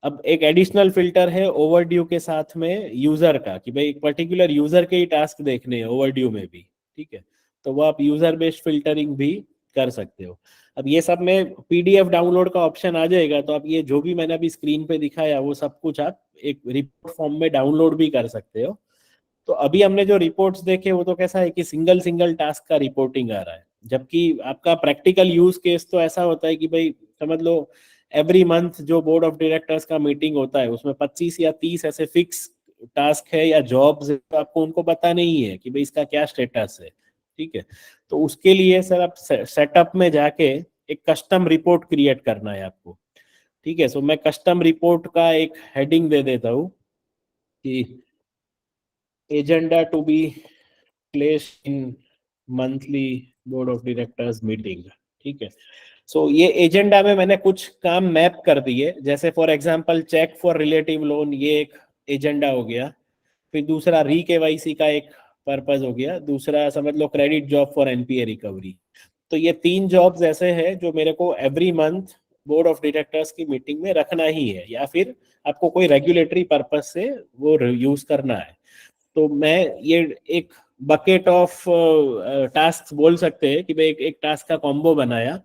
अब एक एडिशनल फिल्टर है ओवरड्यू के साथ में यूजर का, कि भाई एक पर्टिकुलर यूजर के ही टास्क देखने हैं ओवरड्यू में भी, ठीक है। तो वो आप यूजर बेस्ड फिल्टरिंग भी कर सकते हो। अब ये सब में PDF डाउनलोड का ऑप्शन आ जाएगा, तो आप ये जो भी मैंने अभी स्क्रीन पे दिखाया वो सब कुछ आप एक रिपोर्ट फॉर्म में डाउनलोड भी कर सकते हो। तो अभी हमने जो रिपोर्ट्स देखे वो तो कैसा है कि सिंगल टास्क का रिपोर्टिंग आ रहा है, जबकि आपका प्रैक्टिकल यूज केस तो ऐसा होता है कि भाई समझ लो एवरी मंथ जो बोर्ड ऑफ डायरेक्टर्स का मीटिंग होता है उसमें 25 या 30 ऐसे फिक्स टास्क है या जॉब्स है, तो आपको उनको पता नहीं है कि भाई इसका क्या स्टेटस है, ठीक है। तो उसके लिए सर आप सेटअप में जाके एक कस्टम रिपोर्ट क्रिएट करना है आपको, ठीक है। सो मैं कस्टम रिपोर्ट का एक हेडिंग दे देता हूँ कि agenda to be placed in monthly board of directors meeting, ठीक है। सो ये एजेंडा में मैंने कुछ काम मैप कर दिए, जैसे for example check for relative loan, ये एक एजेंडा हो गया। फिर दूसरा KYC का एक पर्पस हो गया, दूसरा समझ लो credit job for NPA recovery. तो ये 3 जॉब्स ऐसे हैं जो मेरे को every month board of directors की मीटिंग में रखना ही है, या फिर आपको कोई रेगुलेटरी पर्पस से वो यूज करना है। तो मैं ये एक बकेट ऑफ टास्क बोल सकते हैं कि भाई एक टास्क का कॉम्बो बनाया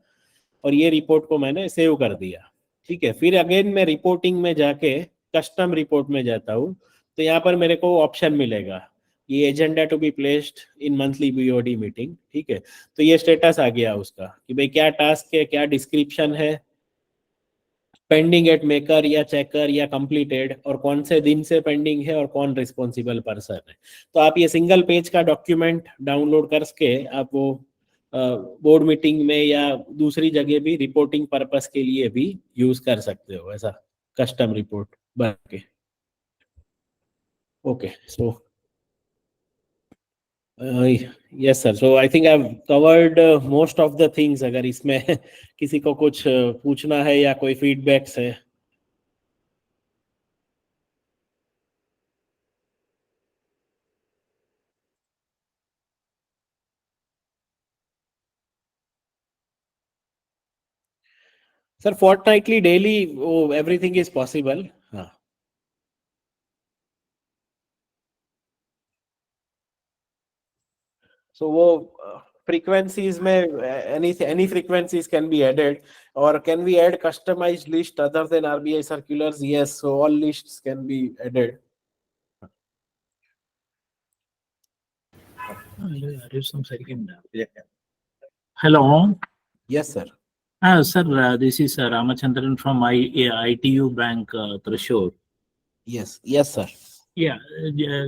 और ये रिपोर्ट को मैंने सेव कर दिया, ठीक है। फिर अगेन मैं रिपोर्टिंग में जाके कस्टम रिपोर्ट में जाता हूँ, तो यहाँ पर मेरे को ऑप्शन मिलेगा ये agenda to be placed in monthly BOD meeting, ठीक है। तो ये स्टेटस आ गया उसका कि भाई क्या टास्क है, क्या डिस्क्रिप्शन है, पेंडिंग एट मेकर या चेकर या कंप्लीटेड, और कौन से दिन से पेंडिंग है और कौन रिस्पॉन्सिबल पर्सन है। तो आप ये सिंगल पेज का डॉक्यूमेंट डाउनलोड करके आप वो बोर्ड मीटिंग में या दूसरी जगह भी रिपोर्टिंग पर्पस के लिए भी यूज कर सकते हो, ऐसा कस्टम रिपोर्ट बना के। Okay, so yes sir, so I think I have covered most of the things. अगर इसमें किसी को कुछ पूछना है या कोई फीडबैक्स है। सर फोर्टनाइटली डेली वो एवरीथिंग इज पॉसिबल, हाँ। सो वो frequencies में any frequencies can be added, or can we add customized list other than RBI circulars? Yes, so all lists can be added. Hello. Yes sir. Sir, this is Ramachandran from ITU Bank, Thrissur. Yes sir. Yeah,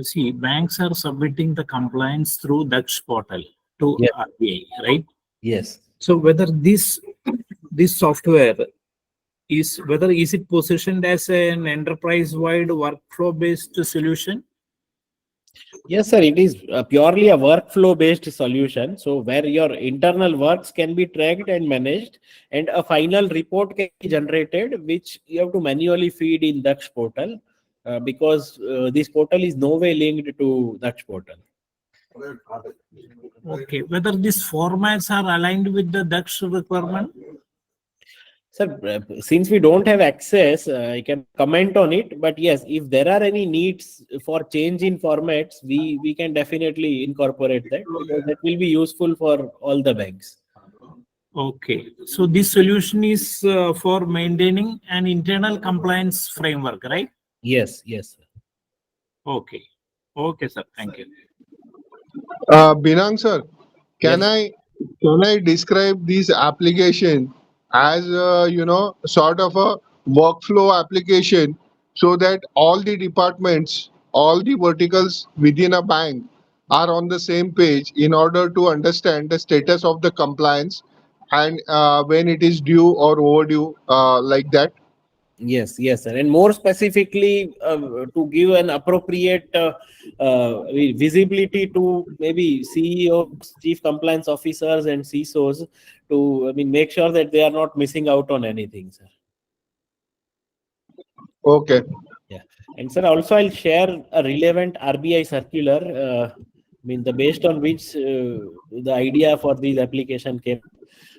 see, banks are submitting the compliance through Daksh portal to Yes. RBI, right? Yes. So whether this software is it positioned as an enterprise-wide workflow-based solution? Yes, sir. It is purely a workflow-based solution. So where your internal works can be tracked and managed, and a final report can be generated, which you have to manually feed in Daksh portal, because this portal is no way linked to Daksh portal. Okay, whether these formats are aligned with the Daksh requirement? Sir, since we don't have access, I can comment on it. But yes, if there are any needs for change in formats, we can definitely incorporate that, because that will be useful for all the banks. Okay, so this solution is for maintaining an internal compliance framework, right? Yes, yes, sir. Okay, okay, sir. Thank you. Binang sir, can Yes. I describe this application as sort of a workflow application, so that all the departments, all the verticals within a bank are on the same page in order to understand the status of the compliance, and when it is due or overdue, like that. Yes, yes, sir. And more specifically, to give an appropriate visibility to maybe CEOs, chief compliance officers, and CISOs, to make sure that they are not missing out on anything, sir. Okay. Yeah, and sir, also I'll share a relevant RBI circular. Based on which the idea for this application came.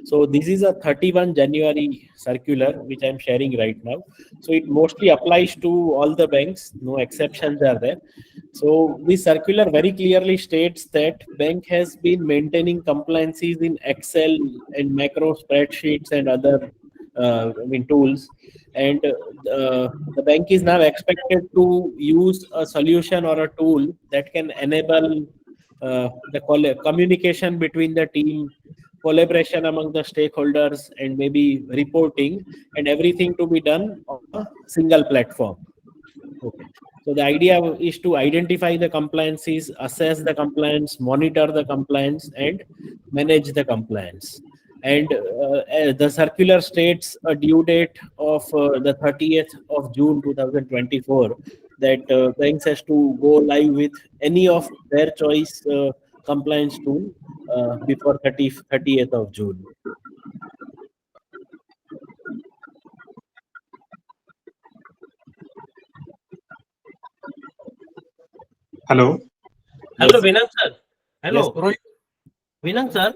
So this is a 31 January circular which I'm sharing right now. So it mostly applies to all the banks. No exceptions are there. So this circular very clearly states that bank has been maintaining compliances in Excel and macro spreadsheets and other tools, and the bank is now expected to use a solution or a tool that can enable the communication between the team, collaboration among the stakeholders, and maybe reporting, and everything to be done on a single platform. Okay. So the idea is to identify the compliances, assess the compliance, monitor the compliance, and manage the compliance. And the circular states a due date of the 30th of June 2024, that banks has to go live with any of their choice compliance tool before 30th of June. Hello विनंग सर। Hello Yes. विनंग सर,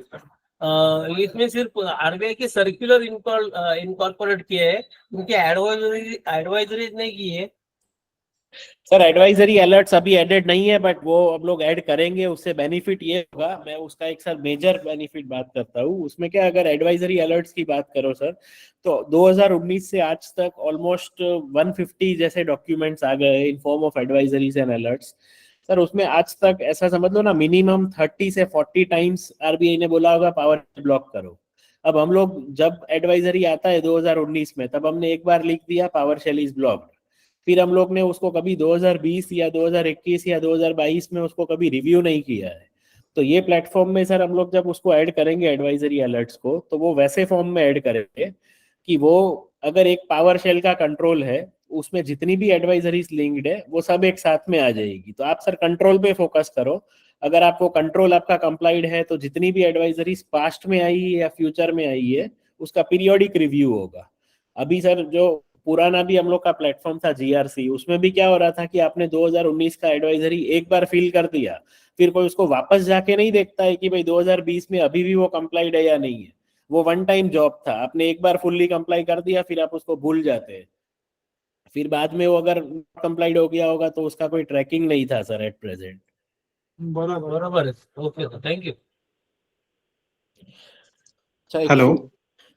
इसमें सिर्फ आरबीआई के सर्कुलर इनकॉर्पोरेट किए हैं, उनके एडवाइजरी नहीं की है। सर एडवाइजरी अलर्ट्स अभी एडेड नहीं है, बट वो अब लोग ऐड करेंगे। उससे बेनिफिट ये होगा, मैं उसका एक सर मेजर बेनिफिट बात करता हूँ। उसमें क्या, अगर एडवाइजरी अलर्ट्स की बात करो सर, तो 2019 से आज तक ऑलमोस्ट 150 जैसे डॉक्यूमेंट्स आ गए in form of advisories and alerts. Sir उसमें आज तक ऐसा समझ लो ना, मिनिमम 30 से 40 टाइम्स आरबीआई ने बोला होगा पावर ब्लॉक करो। अब हम लोग जब एडवाइजरी आता है 2019 में, तब हमने एक बार लिख दिया पावर शेल इज ब्लॉक्ड। फिर हम लोग ने उसको कभी 2020 या 2021 या 2022 में उसको कभी रिव्यू नहीं किया है। तो ये प्लेटफॉर्म में सर हम लोग जब उसको ऐड करेंगे एडवाइजरी अलर्ट्स को, तो वो वैसे फॉर्म में ऐड करेंगे कि वो अगर एक पावर शेल का कंट्रोल है, उसमें जितनी भी एडवाइजरीज लिंक्ड है वो सब एक साथ में आ जाएगी। तो आप सर कंट्रोल पे फोकस करो। अगर आपको कंट्रोल आपका कंप्लाइड है, तो जितनी भी एडवाइजरीज पास्ट में आई है या फ्यूचर में आई है, उसका पीरियोडिक रिव्यू होगा। अभी सर जो पुराना भी हम लोग का प्लेटफॉर्म था जीआरसी, उसमें भी क्या हो रहा था कि आपने 2019 का एडवाइजरी एक बार फिल कर दिया, फिर कोई उसको वापस जाके नहीं देखता है कि भाई 2020 में अभी भी वो कंप्लाइड है या नहीं है। वो वन टाइम जॉब था, आपने एक बार फुल्ली कंप्लाई कर दिया, फिर आप उसको भूल जाते हैं। फिर बाद में वो अगर कंप्लाइड हो गया होगा तो उसका कोई ट्रैकिंग नहीं था सर एट प्रेजेंट। बराबर है। Okay, thank you. Hello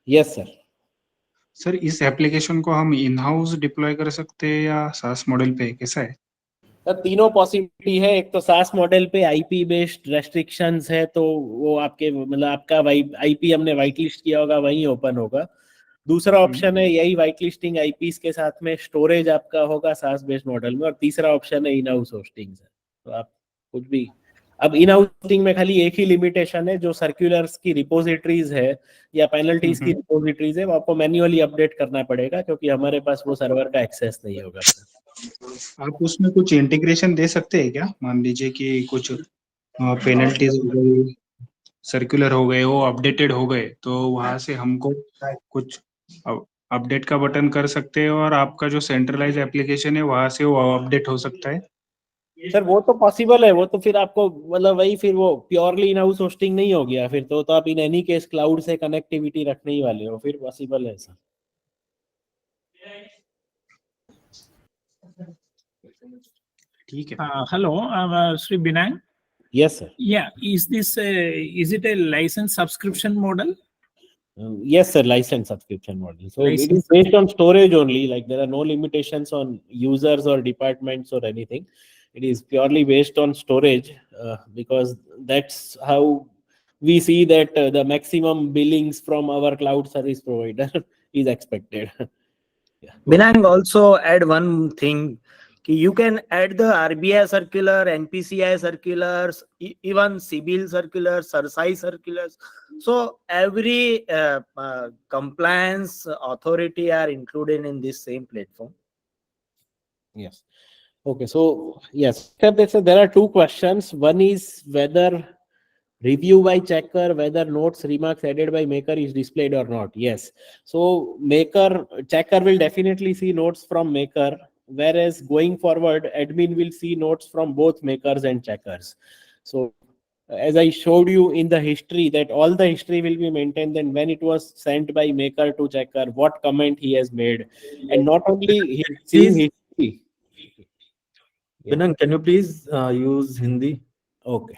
yes sir. Sir, इस एप्लीकेशन को हम इन हाउस डिप्लॉय कर सकते हैं या सास मॉडल पे, कैसा है? सर तीनों पॉसिबिलिटी है। एक तो सास मॉडल पे आईपी बेस्ड रेस्ट्रिक्शंस है, तो वो आपके आपका आईपी हमने व्हाइट लिस्ट किया होगा, वहीं ओपन होगा। दूसरा ऑप्शन है यही व्हाइट लिस्टिंग आईपीस के साथ में स्टोरेज आपका होगा सास बेस्ड मॉडल में। और तीसरा ऑप्शन है इन हाउस होस्टिंग। तो आप कुछ भी अब इन हाउसिंग में खाली एक ही लिमिटेशन है, जो सर्कुलर्स की रिपोजिटरीज है या पेनल्टीज की रिपोजिटरीज है वो आपको मैन्युअली अपडेट करना पड़ेगा, क्योंकि हमारे पास वो सर्वर का एक्सेस नहीं होगा सर। आप उसमें कुछ इंटीग्रेशन दे सकते हैं क्या? मान लीजिए कि कुछ पेनल्टीज हो गई, सर्कुलर हो गए, वो अपडेटेड हो गए, तो वहां से हमको कुछ अपडेट का बटन कर सकते हैं और आपका जो सेंट्रलाइज एप्लीकेशन है वहां से वो अपडेट हो सकता है। सर वो तो पॉसिबल है, वो तो फिर आपको मतलब वही फिर वो प्योरली इन हाउस होस्टिंग नहीं हो गया, फिर तो आप इन एनी केस क्लाउड से कनेक्टिविटी रखने ही वाले हो, फिर पॉसिबल है सर। ठीक है। Hello, Sri Binay. Yes sir. Yeah, is it a license subscription model? Yes sir, license subscription model. So it License. is based on storage only, like there are no limitations on users or departments or anything. It is purely based on storage, because that's how we see that the maximum billings from our cloud service provider is expected. Yeah. Binang, also add one thing. You can add the RBI circular, NPCI circulars, even CIBIL circulars, CERSAI circulars. So every compliance authority are included in this same platform. Yes. Okay. So yes, there are two questions. One is whether review by checker, whether notes, remarks added by maker is displayed or not. Yes. So checker will definitely see notes from maker, whereas going forward, admin will see notes from both makers and checkers. So as I showed you in the history, that all the history will be maintained, and when it was sent by maker to checker, what comment he has made, and not only seeing history. Binang, can you please use Hindi? Okay.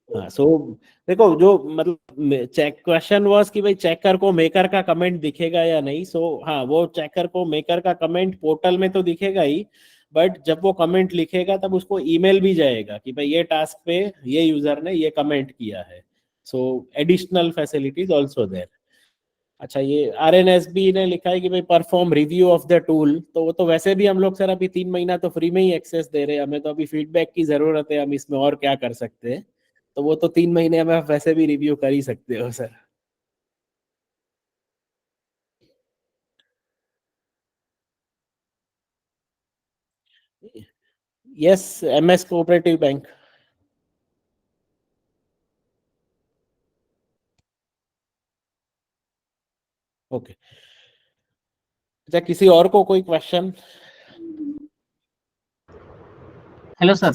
हाँ, सो देखो जो मतलब चेक क्वेश्चन वाज कि भाई चेकर को मेकर का कमेंट दिखेगा या नहीं। सो हाँ, वो चेकर को मेकर का कमेंट पोर्टल में तो दिखेगा ही, बट जब वो कमेंट लिखेगा तब उसको ईमेल भी जाएगा कि भाई ये टास्क पे ये यूजर ने ये कमेंट किया है। So additional facilities also there. अच्छा, ये RNSB ने लिखा है कि भाई perform review of the tool, तो वो तो वैसे भी हम लोग सर अभी 3 महीना तो फ्री में ही एक्सेस दे रहे हैं, हमें तो अभी फीडबैक की जरूरत है, हम इसमें और क्या कर सकते हैं, तो वो तो 3 महीने में आप वैसे भी रिव्यू कर ही सकते हो sir. Yes, MS cooperative bank. Okay, अच्छा किसी और को कोई question? Hello, sir.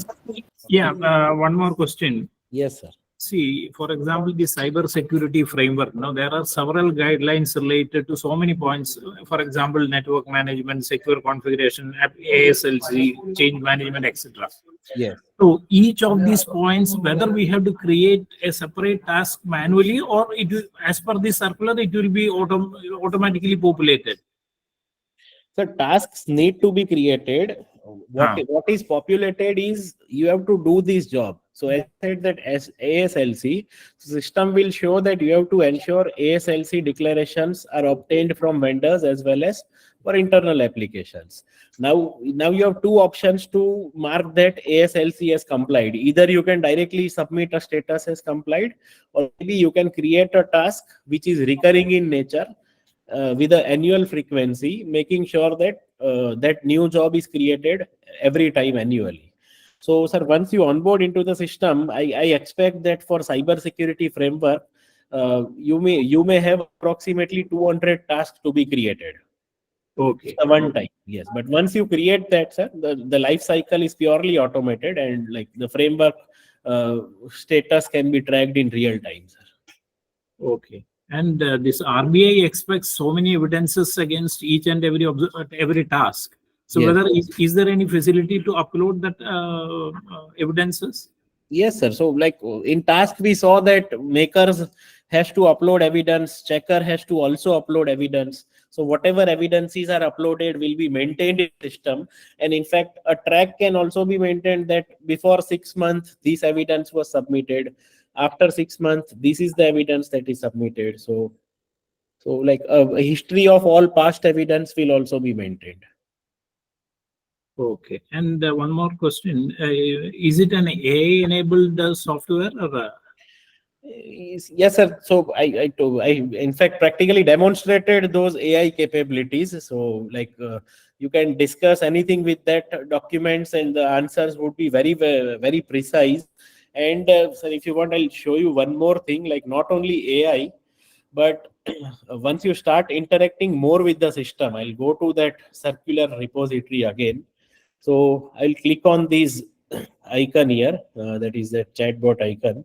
Yeah, one more question. Yes sir. See, for example, the cyber security framework. Now, there are several guidelines related to so many points. For example, network management, secure configuration, ASLC, change management, etc. Yes. So, each of these points, whether we have to create a separate task manually, or it will, as per the circular, it will be automatically populated. So tasks need to be created. What is populated is you have to do this job. So as I said that as ASLC system will show that you have to ensure ASLC declarations are obtained from vendors as well as for internal applications. Now you have two options to mark that ASLC has complied. Either you can directly submit a status as complied, or maybe you can create a task which is recurring in nature, with an annual frequency, making sure that that new job is created every time annually. So sir, once you onboard into the system, I expect that for cyber security framework, you may have approximately 200 tasks to be created. Okay. One time, yes. But once you create that, sir, the life cycle is purely automated, and like the framework status can be tracked in real time, sir. Okay. And this RBI expects so many evidences against each and every task. So Yes. whether is there any facility to upload that evidences? Yes, sir. So like in task, we saw that makers has to upload evidence, checker has to also upload evidence. So whatever evidences are uploaded will be maintained in the system. And in fact, a track can also be maintained that before 6 months, this evidence was submitted. After 6 months, this is the evidence that is submitted. So like a history of all past evidence will also be maintained. Okay. And one more question. Is it an AI-enabled software or? Yes, sir. So I in fact practically demonstrated those AI capabilities. So like you can discuss anything with that documents, and the answers would be very, very, very precise. And sir, if you want, I'll show you one more thing. Like not only AI, but once you start interacting more with the system, I'll go to that circular repository again. So I'll click on this icon here, that is the chatbot icon.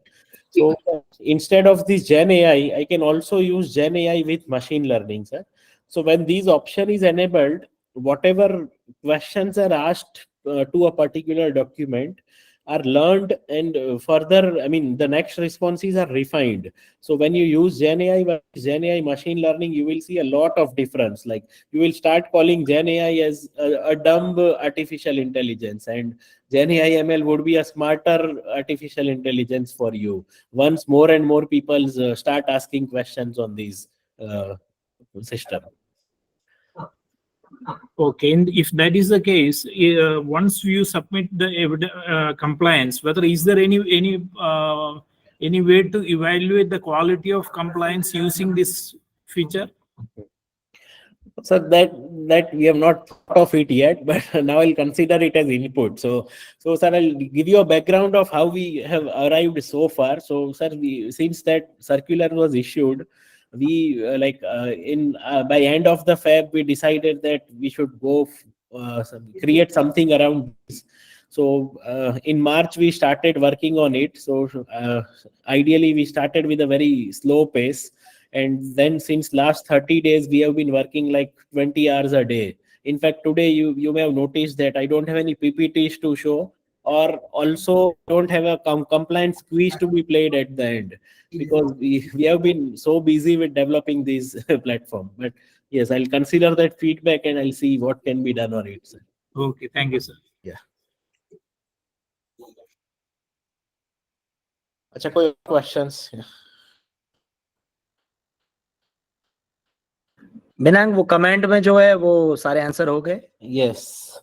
So instead of this Gen AI, I can also use Gen AI with machine learning, sir. So when these option is enabled, whatever questions are asked to a particular document are learned, and further, I mean, the next responses are refined. So when you use Gen AI machine learning, you will see a lot of difference. Like you will start calling Gen AI as a dumb artificial intelligence, and Gen AI ML would be a smarter artificial intelligence for you. Once more and more people start asking questions on these system. Okay, and if that is the case, once you submit the compliance, whether is there any way to evaluate the quality of compliance using this feature? So that we have not thought of it yet, but now I'll consider it as input. So sir, I'll give you a background of how we have arrived so far. So sir, since that circular was issued, we by end of the Feb, we decided that we should go create something around this. So in March we started working on it. So ideally we started with a very slow pace, and then since last 30 days we have been working like 20 hours a day. In fact, today you may have noticed that I don't have any PPTs to show, or also don't have a compliance quiz to be played at the end, because we have been so busy with developing this platform. But yes, I'll consider that feedback and I'll see what can be done on it, sir. Okay, thank you, sir. Yeah. अच्छा, कोई questions? Yeah. बिनांग, वो कमेंट में जो है वो सारे आंसर हो गए? Yes.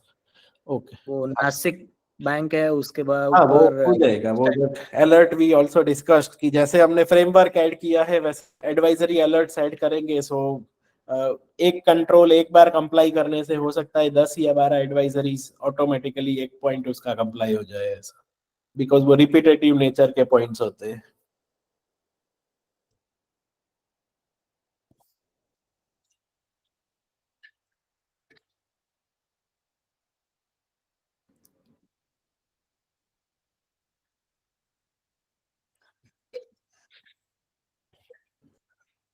Okay. वो नासिक बैंक है, उसके बाद हाँ, वो ऊपर हो जाएगा। वो अलर्ट भी ऑल्सो डिस्कस्ड कि जैसे हमने फ्रेमवर्क ऐड किया है वैसे एडवाइजरी अलर्ट्स ऐड करेंगे। सो एक कंट्रोल एक बार कंप्लाई करने से हो सकता है 10 या 12 एडवाइजरीज ऑटोमेटिकली एक पॉइंट उसका कंप्लाई हो जाए, ऐसा, बिकॉज वो रिपीटेटिव नेचर के पॉइंट्स होते हैं।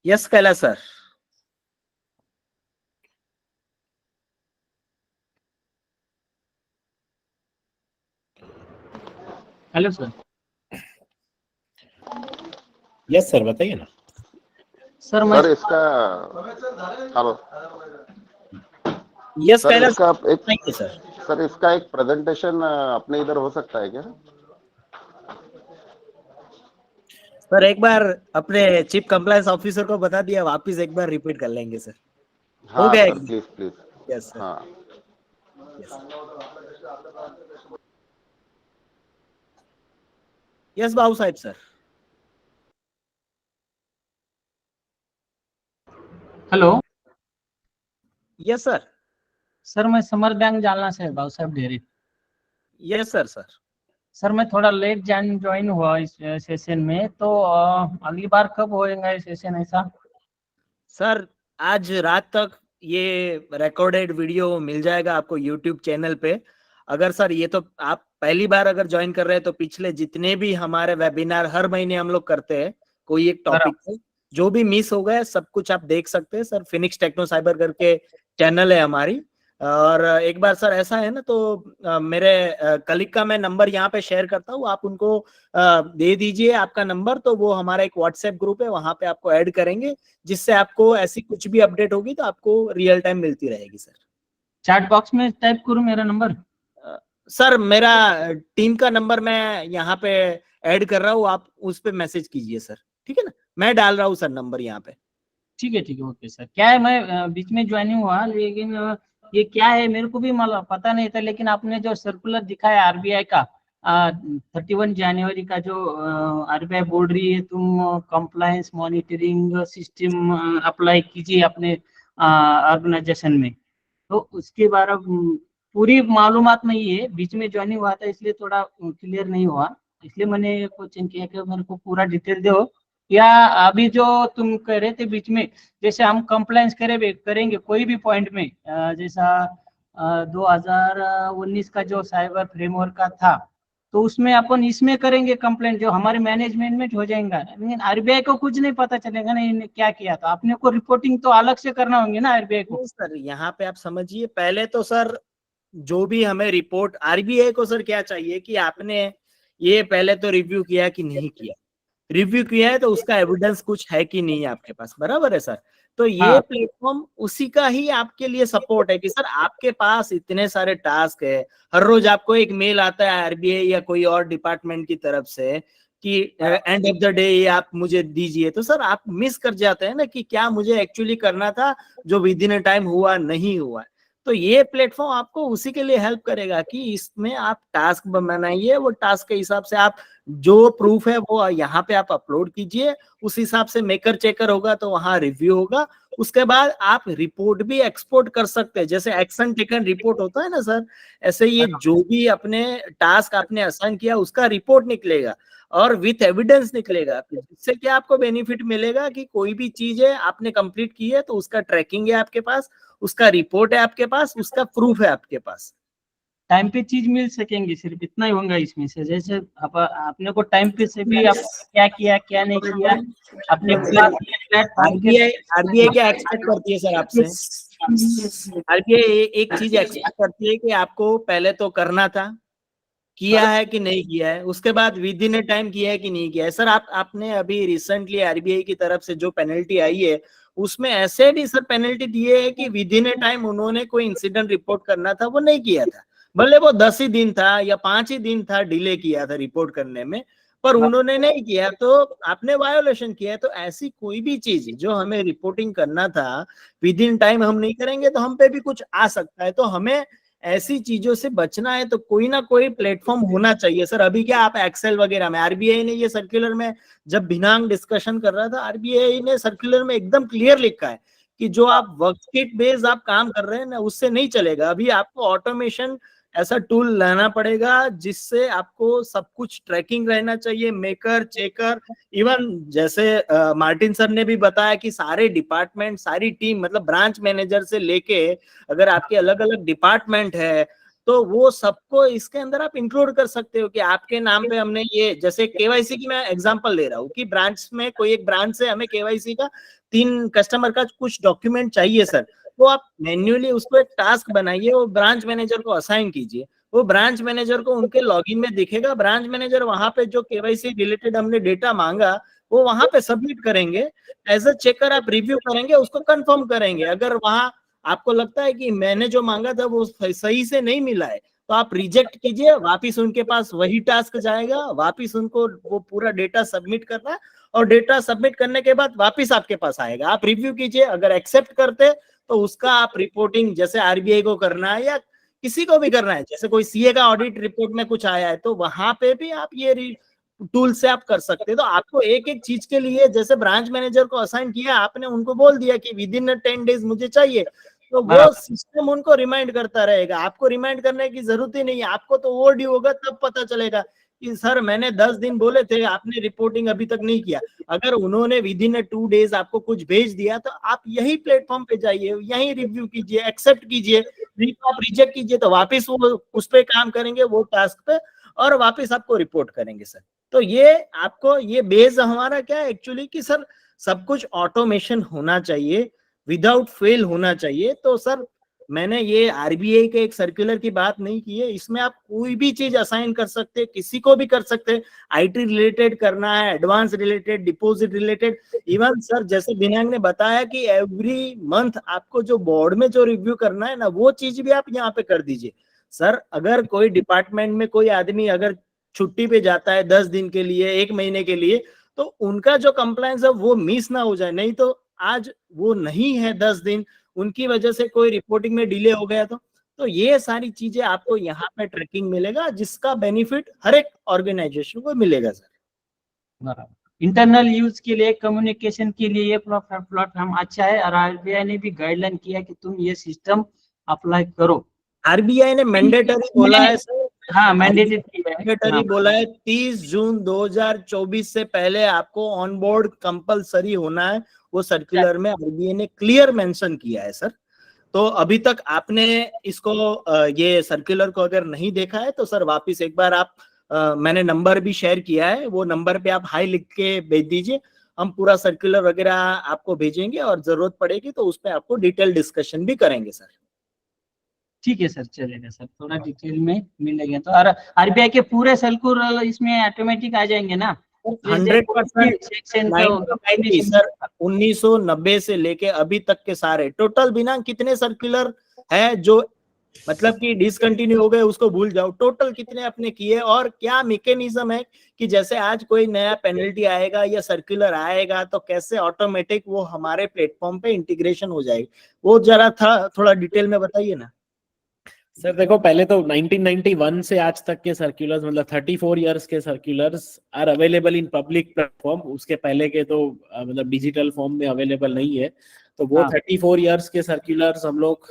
Yes Kailash sir. Hello sir. Yes sir, बताइए ना। सर इसका हेलो यस सर, कैलाश इसका एक सर। सर इसका एक प्रेजेंटेशन अपने इधर हो सकता है क्या? सर एक बार अपने चीफ कंप्लायंस ऑफिसर को बता दिया, वापिस एक बार रिपीट कर लेंगे सर। हाँ, हो गया sir please please. Yes sir. हाँ यस बाबू साहब sir. Hello. Yes sir. Sir मैं समर बैंक जालना से बाबू साहब डेरी। Yes sir. सर मैं थोड़ा लेट ज्वाइन हुआ इस सेशन में, तो अगली बार कब होएगा ये सेशन ऐसा? सर आज रात तक ये रिकॉर्डेड वीडियो मिल जाएगा आपको यूट्यूब चैनल पे। अगर सर ये तो आप पहली बार अगर ज्वाइन कर रहे हैं तो पिछले जितने भी हमारे वेबिनार हर महीने हम लोग करते हैं कोई एक टॉपिक पे, जो भी मिस हो गया सब कुछ आप देख सकते हैं सर। फिनिक्स टेक्नो साइबर करके चैनल है हमारी। और एक बार सर ऐसा है ना, तो मेरे कलीग का मैं नंबर यहाँ पे शेयर करता हूँ, आप उनको दे दीजिए आपका नंबर, तो वो हमारा एक व्हाट्सएप ग्रुप है, वहां पे आपको ऐड करेंगे, जिससे आपको ऐसी कुछ भी अपडेट होगी तो आपको रियल टाइम मिलती रहेगी सर। चैट बॉक्स में टाइप करूं मेरा नंबर? सर मेरा टीम का नंबर मैं यहाँ पे ऐड कर रहा हूँ, आप उस पे मैसेज कीजिए सर, ठीक है ना? मैं डाल रहा हूँ सर नंबर यहाँ पे। ठीक है ओके सर। क्या है, मैं बीच में ज्वाइनिंग हुआ, लेकिन ये क्या है मेरे को भी मतलब पता नहीं था, लेकिन आपने जो सर्कुलर दिखाया आरबीआई का 31 जनवरी का, जो आरबीआई बोल रही है तुम कंप्लायंस मॉनिटरिंग सिस्टम अप्लाई कीजिए अपने ऑर्गेनाइजेशन में, तो उसके बारे में पूरी मालूमात नहीं है, बीच में ज्वाइनिंग हुआ था इसलिए थोड़ा क्लियर नहीं हुआ, इसलिए मैंने क्वेश्चन किया कि मेरे को पूरा डिटेल दो। या अभी जो तुम कह रहे थे बीच में, जैसे हम कंप्लायंस करेंगे कोई भी पॉइंट में, जैसा 2019 का जो साइबर फ्रेमवर्क का था, तो उसमें अपन इसमें करेंगे कंप्लेंट, जो हमारे मैनेजमेंट में हो जाएगा, लेकिन आरबीआई को कुछ नहीं पता चलेगा ना इन्हें क्या किया था, अपने को रिपोर्टिंग तो अलग से करना होंगे ना आरबीआई को। सर यहाँ पे आप समझिए, पहले तो सर जो भी हमें रिपोर्ट, आरबीआई को सर क्या चाहिए कि आपने ये पहले तो रिव्यू किया कि नहीं किया, रिव्यू किया है तो उसका एविडेंस कुछ है कि नहीं आपके पास, बराबर है सर। तो ये प्लेटफॉर्म उसी का ही आपके लिए सपोर्ट है कि सर आपके पास इतने सारे टास्क है, हर रोज आपको एक मेल आता है आरबीआई या कोई और डिपार्टमेंट की तरफ से कि एंड ऑफ द डे ये आप मुझे दीजिए, तो सर आप मिस कर जाते हैं ना कि क्या मुझे एक्चुअली करना था जो विद इन अ टाइम हुआ नहीं हुआ। तो ये प्लेटफॉर्म आपको उसी के लिए हेल्प करेगा कि इसमें आप टास्क बनाइए, वो टास्क के हिसाब से आप जो प्रूफ है वो यहाँ पे आप अपलोड कीजिए, उस हिसाब से मेकर चेकर होगा तो वहां रिव्यू होगा, उसके बाद आप रिपोर्ट भी एक्सपोर्ट कर सकते हैं, जैसे एक्शन टेकन रिपोर्ट होता है ना सर, ऐसे ये जो भी अपने टास्क आपने असाइन किया उसका रिपोर्ट निकलेगा और विथ एविडेंस निकलेगा, जिससे क्या आपको बेनिफिट मिलेगा कि कोई भी चीज है आपने कंप्लीट की है तो उसका ट्रैकिंग है आपके पास, उसका रिपोर्ट है आपके पास, उसका प्रूफ है आपके पास, टाइम पे चीज मिल सकेंगी, सिर्फ इतना ही होगा इसमें से, जैसे आपने को टाइम पे से भी आप क्या किया क्या नहीं किया अपने आरबीआई क्या एक्सपेक्ट करती है सर आपसे, आरबीआई एक चीज एक्सपेक्ट करती है कि आपको पहले तो करना था, किया है कि नहीं किया है, उसके बाद विद इन ए टाइम किया है कि नहीं किया है। सर आपने अभी रिसेंटली आरबीआई की तरफ से जो पेनल्टी आई है उसमें ऐसे भी सर पेनल्टी दिए है कि विद इन ए टाइम उन्होंने कोई इंसिडेंट रिपोर्ट करना था वो नहीं किया था, भले वो 10 ही दिन था या 5 ही दिन था डिले किया था रिपोर्ट करने में, पर उन्होंने नहीं किया तो आपने वायोलेशन किया है। तो ऐसी कोई भी चीज जो हमें रिपोर्टिंग करना था विद इन टाइम हम नहीं करेंगे तो हम पे भी कुछ आ सकता है, तो हमें ऐसी चीजों से बचना है तो कोई ना कोई प्लेटफॉर्म होना चाहिए सर। अभी क्या आप एक्सेल वगैरह में, आरबीआई ने ये सर्कुलर में जब बिनांग डिस्कशन कर रहा था, आरबीआई ने सर्कुलर में एकदम क्लियर लिखा है कि जो आप वर्कशीट बेस्ड आप काम कर रहे हैं ना उससे नहीं चलेगा, अभी आपको ऑटोमेशन ऐसा टूल लाना पड़ेगा जिससे आपको सब कुछ ट्रैकिंग रहना चाहिए, मेकर चेकर, इवन जैसे मार्टिन सर ने भी बताया कि सारे डिपार्टमेंट सारी टीम मतलब ब्रांच मैनेजर से लेके अगर आपके अलग अलग डिपार्टमेंट है तो वो सबको इसके अंदर आप इंक्लूड कर सकते हो कि आपके नाम पे हमने ये, जैसे केवाईसी की मैं एग्जांपल ले रहा हूँ कि ब्रांच में कोई एक ब्रांच से हमें केवाईसी का 3 कस्टमर का कुछ डॉक्यूमेंट चाहिए सर, तो आप मैन्युअली उसको एक टास्क बनाइए, वो ब्रांच मैनेजर को असाइन कीजिए, वो ब्रांच मैनेजर को उनके लॉगिन में दिखेगा, ब्रांच मैनेजर वहां पे जो केवाईसी रिलेटेड हमने डेटा मांगा वो वहां पे सबमिट करेंगे, एज अ चेकर आप रिव्यू करेंगे, उसको कंफर्म करेंगे, अगर वहां आपको लगता है कि मैंने जो मांगा था वो सही से नहीं मिला है तो आप रिजेक्ट कीजिए, वापिस उनके पास वही टास्क जाएगा, वापिस उनको वो पूरा डेटा सबमिट करना है और डेटा सबमिट करने के बाद वापिस आपके पास आएगा, आप रिव्यू कीजिए, अगर एक्सेप्ट करते तो उसका आप रिपोर्टिंग जैसे आरबीआई को करना है या किसी को भी करना है, जैसे कोई सीए का ऑडिट रिपोर्ट में कुछ आया है तो वहां पे भी आप ये टूल से आप कर सकते हैं। तो आपको एक एक चीज के लिए जैसे ब्रांच मैनेजर को असाइन किया, आपने उनको बोल दिया कि विद इन 10 डेज मुझे चाहिए, तो वो सिस्टम उनको रिमाइंड करता रहेगा, आपको रिमाइंड करने की जरूरत ही नहीं है, आपको तो वो ड्यू होगा तब पता चलेगा कि सर मैंने 10 दिन बोले थे आपने रिपोर्टिंग अभी तक नहीं किया, अगर उन्होंने विद इन 2 डेज आपको कुछ भेज दिया तो आप यही प्लेटफॉर्म पे जाइए, यही रिव्यू कीजिए, एक्सेप्ट कीजिए, आप रिजेक्ट कीजिए तो वापस वो उस पे काम करेंगे वो टास्क पे और वापस आपको रिपोर्ट करेंगे सर। तो ये आपको ये बेस हमारा क्या है एक्चुअली कि सर सब कुछ ऑटोमेशन होना चाहिए, विदाउट फेल होना चाहिए। तो सर मैंने ये आरबीआई के एक सर्कुलर की बात नहीं की है, इसमें आप कोई भी चीज असाइन कर सकते हैं, किसी को भी कर सकते हैं, आईटी रिलेटेड करना है, advance related, deposit related, even sir जैसे बिनांग ने बताया कि एवरी मंथ आपको जो बोर्ड में जो रिव्यू करना है ना वो चीज भी आप यहाँ पे कर दीजिए। सर अगर कोई डिपार्टमेंट में कोई आदमी अगर छुट्टी पे जाता है 10 दिन के लिए, 1 महीने के लिए, तो उनका जो कंप्लायंस है वो मिस ना हो जाए, नहीं तो आज वो नहीं है 10 दिन, उनकी वजह से कोई रिपोर्टिंग में डिले हो गया तो ये सारी चीजें आपको यहाँ पे ट्रैकिंग मिलेगा, जिसका बेनिफिट हर एक ऑर्गेनाइजेशन को मिलेगा सर। इंटरनल यूज के लिए, कम्युनिकेशन के लिए ये प्लेटफॉर्म अच्छा है, और आरबीआई ने भी गाइडलाइन किया कि तुम ये सिस्टम अप्लाई करो। आरबीआई ने मैंडेटरी बोला है सर, हाँ मैंडेटरी मैंडेटरी बोला है 30 जून 2024 से पहले आपको ऑन बोर्ड कंपलसरी होना है, वो सर्कुलर में आरबीआई ने क्लियर मेंशन किया है सर। तो अभी तक आपने इसको ये सर्कुलर को अगर नहीं देखा है तो सर वापस एक बार आप मैंने नंबर भी शेयर किया है, वो नंबर पे आप हाई लिख के भेज दीजिए, हम पूरा सर्कुलर वगैरह आपको भेजेंगे और जरूरत पड़ेगी तो उस पर आपको डिटेल डिस्कशन भी करेंगे सर। ठीक है सर, चलेगा सर, थोड़ा डिटेल में मिलेगा तो। और आरबीआई के पूरे सर्कुलर इसमें ऑटोमेटिक आ जाएंगे ना? 100% सर, 1990 से लेके अभी तक के सारे टोटल बिना कितने सर्कुलर है जो मतलब कि डिसकंटिन्यू हो गए उसको भूल जाओ, टोटल कितने आपने किए और क्या मैकेनिज्म है कि जैसे आज कोई नया पेनल्टी आएगा या सर्कुलर आएगा तो कैसे ऑटोमेटिक वो हमारे प्लेटफॉर्म पे इंटीग्रेशन हो जाएगी, वो जरा थोड़ा डिटेल में बताइए ना सर। देखो पहले तो 1991 से आज तक के सर्कुलर्स, मतलब 34 इयर्स के circulars are available in public platform. उसके पहले के तो मतलब डिजिटल फॉर्म में अवेलेबल नहीं है, तो वो 34 इयर्स के सर्कुलर्स हम लोग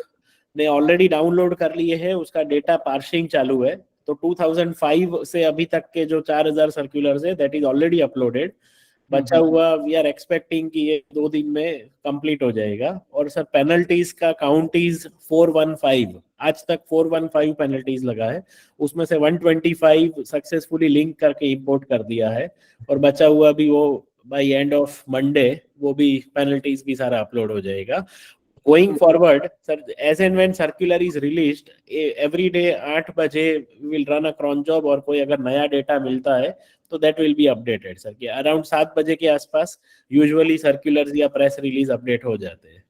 ने ऑलरेडी डाउनलोड कर लिए हैं, उसका डेटा पार्सिंग चालू है। तो 2005 से अभी तक के जो 4000 सर्कुलर्स है दैट इज ऑलरेडी अपलोडेड। बचा हुआ वी आर एक्सपेक्टिंग कि ये 2 दिन में कंप्लीट हो जाएगा। और सर पेनल्टीज का काउंट इज 415, आज तक 415 पेनल्टीज लगा है, उसमें से 125 सक्सेसफुली लिंक करके इंपोर्ट कर दिया है, और बचा हुआ भी वो बाय एंड ऑफ मंडे वो भी पेनल्टीज भी सारा अपलोड हो जाएगा। Going forward sir, as and when circular is released every day 8 बजे will run a cron job, और कोई अगर नया डेटा मिलता है तो that will be updated sir. कि अराउंड 7 बजे के आसपास यूजुअली सर्कुलर्स या प्रेस रिलीज अपडेट हो जाते हैं।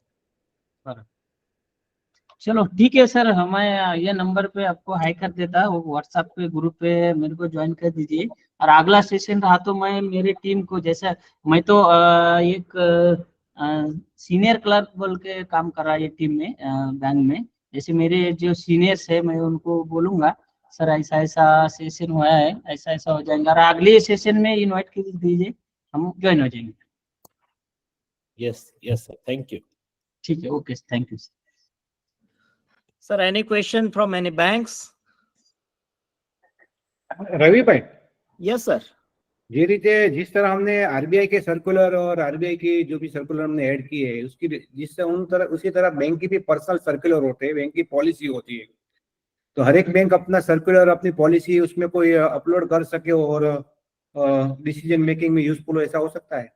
चलो ठीक है सर, हमें ये नंबर पे आपको हाई कर देता, वो व्हाट्सएप पे ग्रुप पे मेरे को ज्वाइन कर दीजिए। और अगला सेशन रहा तो मैं मेरी टीम को, जैसा मैं तो एक सीनियर क्लर्क बोल के काम कर रहा है ये टीम में बैंक में, जैसे मेरे जो सीनियर्स है मैं उनको बोलूंगा सर ऐसा ऐसा सेशन हुआ है, ऐसा ऐसा हो जाएगा, और अगले सेशन में इनवाइट कर दीजिए, हम ज्वाइन हो जाएंगे। Yes yes sir, thank you. ठीक है, okay, thank you sir. Any question from any banks? Ravi भाई, यस सर। જે રીતે जिस तरह हमने आरबीआई के सर्कुलर और आरबीआई की जो भी सर्कुलर हमने ऐड की है उसकी जिससे उसी तरह बैंक की भी पर्सनल सर्कुलर होते हैं, बैंक की पॉलिसी होती है। तो हर एक बैंक अपना सर्कुलर अपनी पॉलिसी उसमें कोई अपलोड कर सके और डिसीजन मेकिंग में यूजफुल हो, ऐसा हो सकता है?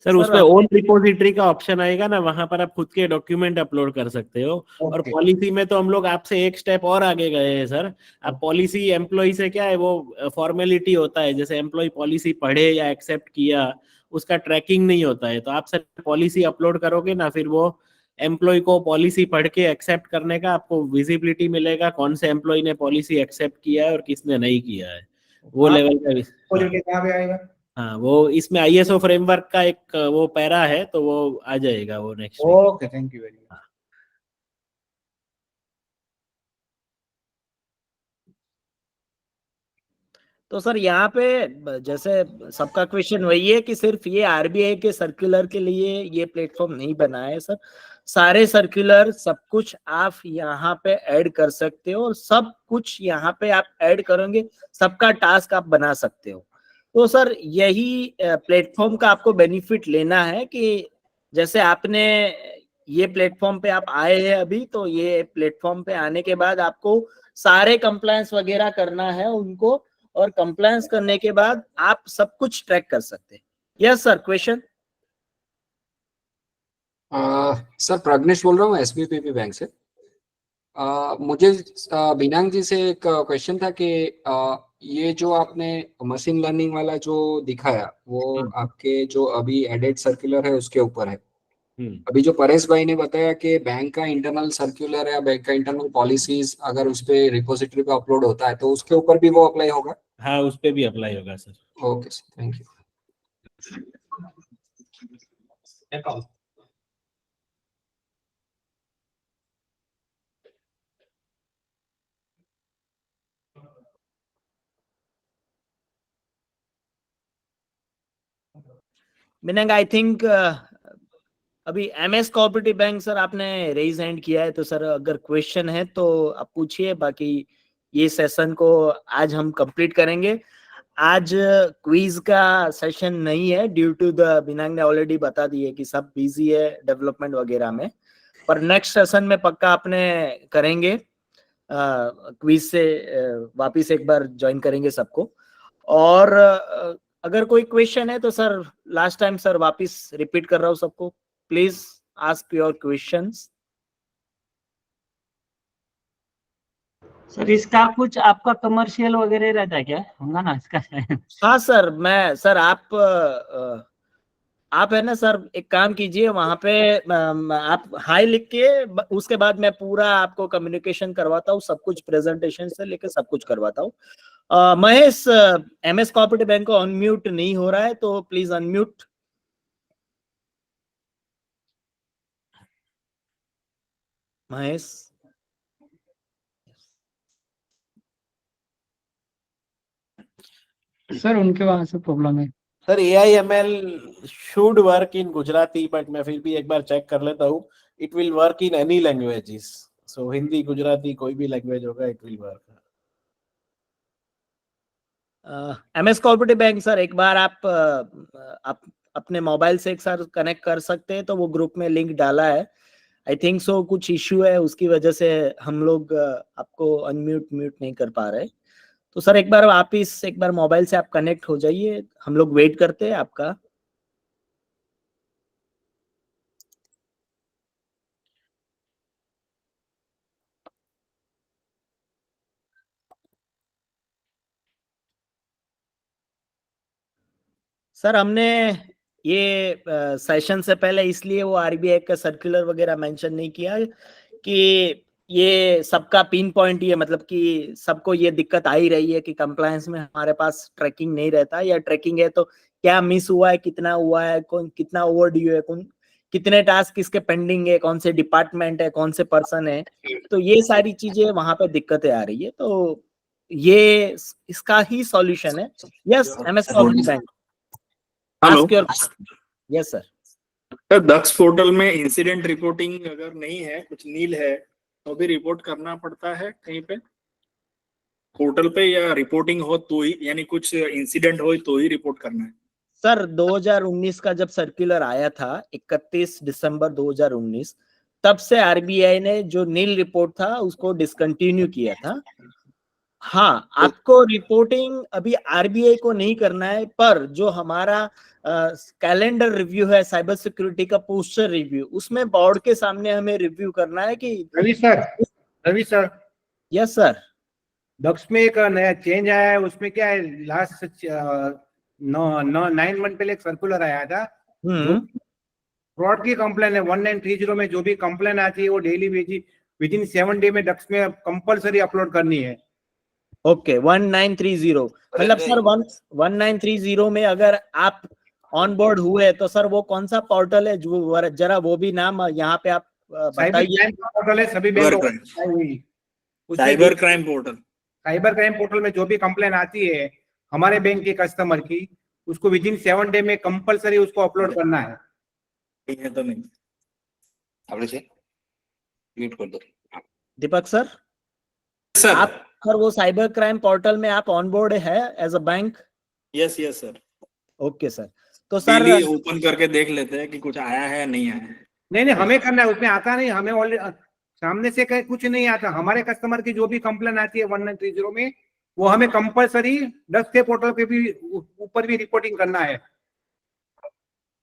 सर उसमें ओन रिपोजिटरी का ऑप्शन आएगा ना, वहां पर आप खुद के डॉक्यूमेंट अपलोड कर सकते हो। और पॉलिसी में तो हम लोग आपसे एक स्टेप और आगे गए हैं सर। अब पॉलिसी एम्प्लॉय से क्या है, वो फॉर्मेलिटी होता है, जैसे एम्प्लॉय पॉलिसी पढ़े या एक्सेप्ट किया उसका ट्रैकिंग नहीं होता है। तो आप सर पॉलिसी अपलोड करोगे ना, फिर वो एम्प्लॉय को पॉलिसी पढ़ के एक्सेप्ट करने का आपको विजिबिलिटी मिलेगा, कौन से एम्प्लॉय ने पॉलिसी एक्सेप्ट किया है और किसने नहीं किया है, वो लेवल का। हाँ, वो इसमें आईएसओ फ्रेमवर्क का एक वो पैरा है, तो वो आ जाएगा वो next week. Okay, thank you very much. तो सर यहाँ पे जैसे सबका क्वेश्चन वही है कि सिर्फ ये आरबीआई के सर्कुलर के लिए ये प्लेटफॉर्म नहीं बना है सर, सारे सर्कुलर सब कुछ आप यहाँ पे ऐड कर सकते हो, और सब कुछ यहाँ पे आप ऐड करोगे सबका टास्क आप बना सकते हो। तो सर यही प्लेटफॉर्म का आपको बेनिफिट लेना है कि जैसे आपने ये प्लेटफॉर्म पे आप आए हैं अभी, तो ये प्लेटफॉर्म पे आने के बाद आपको सारे कंप्लायंस वगैरह करना है उनको, और कंप्लायंस करने के बाद आप सब कुछ ट्रैक कर सकते हैं। Yes sir, question? Sir Pragnesh बोल रहा हूँ एसबीपीपी बैंक से। मुझे बिनांग जी से एक क्वेश्चन था कि ये जो आपने मशीन लर्निंग वाला जो दिखाया वो आपके जो अभी एडेड सर्कुलर है उसके ऊपर है। अभी जो परेश भाई ने बताया कि बैंक का इंटरनल सर्कुलर या बैंक का इंटरनल पॉलिसीज अगर उस पे रिपोजिटरी पे अपलोड होता है तो उसके ऊपर भी वो अप्लाई होगा? हाँ, उस पे भी अप्लाई होगा sir. Okay sir, thank you. Meaning I think अभी एमएस कोऑपरेटिव बैंक सर आपने रेज हैंड किया है, तो सर अगर क्वेश्चन है तो आप पूछिए, बाकी ये सेशन को आज हम कंप्लीट करेंगे। आज क्विज का सेशन नहीं है ड्यू टू द बिनांग ने ऑलरेडी बता दी है कि सब बिजी है डेवलपमेंट वगैरह में, पर नेक्स्ट सेशन में पक्का अपने करेंगे, क्विज से वापिस एक बार ज्वाइन करेंगे सबको। और अगर कोई क्वेश्चन है तो सर लास्ट टाइम सर वापिस रिपीट कर रहा हूँ सबको, please ask your questions. Sir इसका कुछ आपका कमर्शियल वगैरह रहता है क्या, होगा ना इसका? हाँ सर, मैं सर आप है ना सर, एक काम कीजिए वहां पे आप हाई लिख के उसके बाद मैं पूरा आपको कम्युनिकेशन करवाता हूँ, सब कुछ प्रेजेंटेशन से लेकर सब कुछ करवाता हूँ। महेश, एमएस कोऑपरेटिव बैंक को अनम्यूट नहीं हो रहा है तो प्लीज अनम्यूट। महेश सर उनके वहां से प्रॉब्लम है। Sir AIML should work in Gujarati, but मैं फिर भी एक बार चेक कर लेता हूँ। It will work in any languages, so Hindi Gujarati कोई भी लैंग्वेज होगा, it will work. MS cooperative bank sir एक बार आप अपने मोबाइल से एक साथ कनेक्ट कर सकते हैं, तो वो ग्रुप में लिंक डाला है, आई थिंक सो कुछ इश्यू है उसकी वजह से हम लोग आपको अनम्यूट म्यूट नहीं कर पा रहे। तो सर एक बार वापिस एक बार मोबाइल से आप कनेक्ट हो जाइए, हम लोग वेट करते हैं आपका। सर हमने ये सेशन से पहले इसलिए वो आरबीआई का सर्कुलर वगैरह मेंशन नहीं किया कि ये सबका पिन पॉइंट ये मतलब कि सबको ये दिक्कत आ ही रही है कि कंप्लायंस में हमारे पास ट्रैकिंग नहीं रहता, या ट्रैकिंग है तो क्या मिस हुआ है, कितना हुआ है, कौन कितना ओवरड्यू है, कौन कितने टास्क किसके पेंडिंग है, कौन से डिपार्टमेंट है, कौन से पर्सन है, तो ये सारी चीजें वहां पे दिक्कतें आ रही है, तो ये इसका ही सॉल्यूशन है। Yes MS cooperative bank, hello, yes sir. Sir Daksh portal में इंसिडेंट रिपोर्टिंग अगर नहीं है, कुछ नील है, तो भी रिपोर्ट करना पड़ता है कहीं पे पोर्टल पे, या रिपोर्टिंग हो तो ही, यानी कुछ इंसिडेंट हो तो ही रिपोर्ट करना है? सर 2019 का जब सर्कुलर आया था 31 दिसंबर 2019, तब से आरबीआई ने जो नील रिपोर्ट था उसको डिसकंटिन्यू किया था। हाँ, आपको रिपोर्टिंग अभी आरबीआई को नहीं करना है, पर जो हमारा कैलेंडर रिव्यू है, साइबर सिक्योरिटी का पोस्टर रिव्यू, उसमें बोर्ड के सामने हमें रिव्यू करना है कि रवि सर यस सर, दक्ष में एक नया चेंज आया है, उसमें क्या है, लास्ट 9 मंथ पहले एक सर्कुलर आया था, फ्रॉड की कंप्लेन है 1930 में जो भी कंप्लेन आती है वो डेली विद इन 7 डे में दक्ष में कंपलसरी अपलोड करनी है। ओके 1930 मतलब सर 1930 में अगर आप ऑन बोर्ड हुए तो सर वो कौन सा पोर्टल है, जो जरा वो भी नाम यहाँ पे आप बताइए। पोर्टल है सभी cyber crime portal, cyber crime portal में जो भी कंप्लेन आती है हमारे बैंक के कस्टमर की, उसको विद इन 7 डे में कंपलसरी उसको अपलोड करना है। ठीक है तो नहीं आपने से म्यूट कर दो। दीपक सर, सर आप सर वो साइबर क्राइम पोर्टल में आप ऑन बोर्ड है as a bank? Yes yes sir. Okay sir, तो सर ओपन करके देख लेते हैं कि कुछ आया है या नहीं आया है। नहीं हमें करना है, उसमें आता नहीं, हमें ऑलरेडी सामने से कुछ नहीं आता, हमारे कस्टमर की जो भी कंप्लेन आती है 1930 में वो हमें कंपलसरी दक्ष के पोर्टल पे भी ऊपर भी रिपोर्टिंग करना है।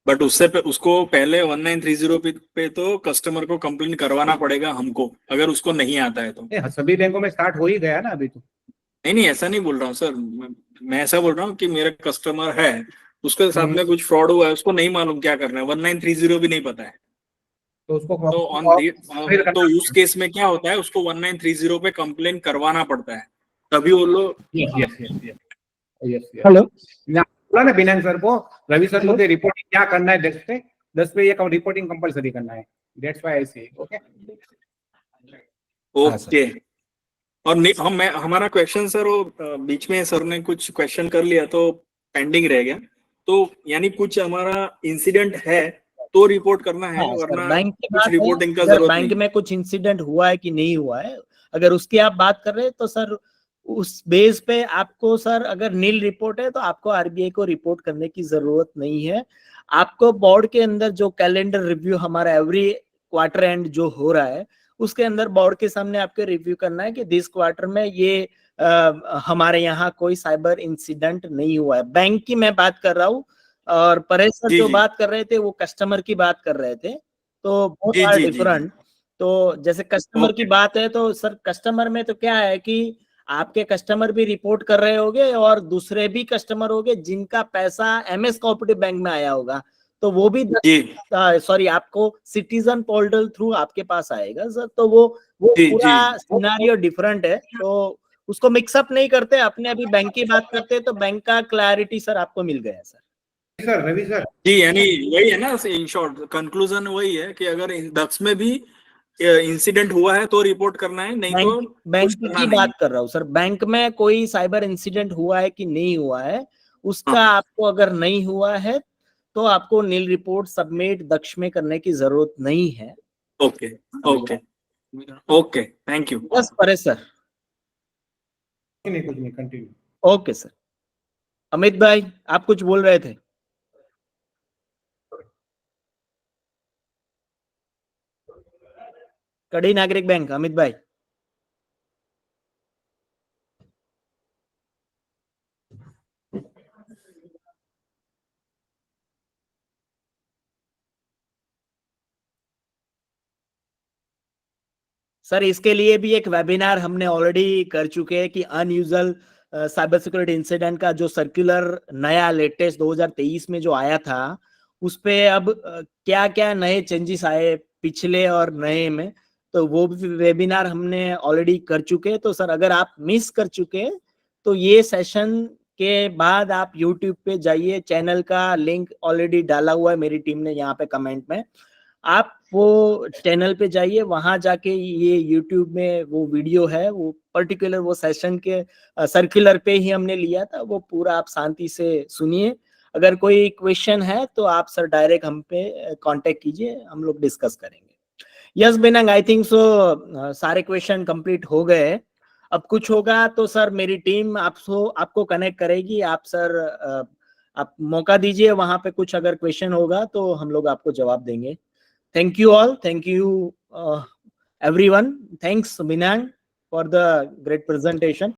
बट उसको पहले 1930 पे तो कस्टमर को कंप्लेन करवाना पड़ेगा हमको, अगर उसको नहीं आता है तो। सभी बैंकों में स्टार्ट हो ही गया ना अभी तो। नहीं ऐसा नहीं बोल रहा हूँ सर, मैं ऐसा बोल रहा हूँ कि मेरा कस्टमर है, उसके साथ में कुछ फ्रॉड हुआ है, उसको नहीं मालूम क्या करना है, 1930 भी नहीं पता है, तो उसको तो उस केस में क्या होता है, उसको 1930 पे कंप्लेन करवाना पड़ता है, तभी वो लोग। हेलो, बोला ना बिनांग सर को, रवि सर को रिपोर्टिंग क्या करना है 10 पे ये रिपोर्टिंग कंपलसरी करना है, दैट्स व्हाई आई से। ओके और हमारा क्वेश्चन सर वो बीच में सर ने कुछ क्वेश्चन कर लिया तो पेंडिंग रह गया, तो यानी कुछ हमारा इंसिडेंट है तो रिपोर्ट करना है, हाँ, सर, वरना बैंक की कुछ बात है, रिपोर्टिंग का अगर जरूरत बैंक नहीं। में कुछ इंसिडेंट हुआ है कि नहीं हुआ है, अगर उसकी आप बात कर रहे हैं तो सर उस बेस पे आपको सर अगर नील रिपोर्ट है तो आपको आरबीआई को रिपोर्ट करने की जरूरत नहीं है। आपको बोर्ड के अंदर जो कैलेंडर रिव्यू हमारा एवरी क्वार्टर एंड जो हो रहा है उसके अंदर बोर्ड के सामने आपको रिव्यू करना है कि दिस क्वार्टर में ये हमारे यहाँ कोई साइबर इंसिडेंट नहीं हुआ है। बैंक की मैं बात कर रहा हूँ और परेश सर जी, जो जी। बात कर रहे थे वो कस्टमर की बात कर रहे थे, तो बोथ जी, आर जी, जी, डिफरेंट। तो जैसे कस्टमर की ओके। बात है तो सर कस्टमर में तो क्या है कि आपके कस्टमर भी रिपोर्ट कर रहे होंगे और दूसरे भी कस्टमर होंगे जिनका पैसा एमएस कोऑपरेटिव बैंक में आया होगा, तो वो भी जी, सॉरी आपको सिटीजन पोर्टल थ्रू आपके पास आएगा सर। तो वो जी, पूरा जी। सिनेरियो डिफरेंट है, तो उसको मिक्सअप नहीं करते। अपने अभी बैंक की बात करते हैं तो बैंक का क्लैरिटी सर आपको मिल गया सर। सर रवि सर, जी, यानी वही है ना, इन शॉर्ट कंक्लूजन वही है कि अगर दक्ष में भी इंसिडेंट हुआ है तो रिपोर्ट करना है, नहीं तो बैंक कुछ करना की नहीं बात है। कर रहा हूँ सर, बैंक में कोई साइबर इंसिडेंट हुआ है कि नहीं हुआ है उसका हाँ। आपको अगर नहीं हुआ है तो आपको नील रिपोर्ट सबमिट दक्ष में करने की जरूरत नहीं है। Okay, okay, okay, thank you. बस परेश सर। नहीं कुछ नहीं, कंटिन्यू। Okay sir. अमित भाई आप कुछ बोल रहे थे? कड़ी नागरिक बैंक, अमित भाई। सर इसके लिए भी एक वेबिनार हमने ऑलरेडी कर चुके हैं कि अनयूजुअल साइबर सिक्योरिटी इंसिडेंट का जो सर्कुलर नया लेटेस्ट 2023 में जो आया था उस पे अब क्या क्या नए चेंजेस आए पिछले और नए में, तो वो भी वेबिनार हमने ऑलरेडी कर चुके हैं। तो सर अगर आप मिस कर चुके हैं तो ये सेशन के बाद आप यूट्यूब पे जाइए, चैनल का लिंक ऑलरेडी डाला हुआ है मेरी टीम ने यहाँ पे कमेंट में, आप वो चैनल पे जाइए, वहां जाके ये यूट्यूब में वो वीडियो है, वो पर्टिकुलर वो सेशन के सर्कुलर पे ही हमने लिया था, वो पूरा आप शांति से सुनिए। अगर कोई क्वेश्चन है तो आप सर डायरेक्ट हम पे कांटेक्ट कीजिए, हम लोग डिस्कस करेंगे। यस बिनंग, आई थिंक सो सारे क्वेश्चन कंप्लीट हो गए। अब कुछ होगा तो सर मेरी टीम आपको कनेक्ट करेगी। आप सर आप मौका दीजिए, वहां पे कुछ अगर क्वेश्चन होगा तो हम लोग आपको जवाब देंगे। Thank you all. Thank you, everyone. Thanks, Minang, for the great presentation.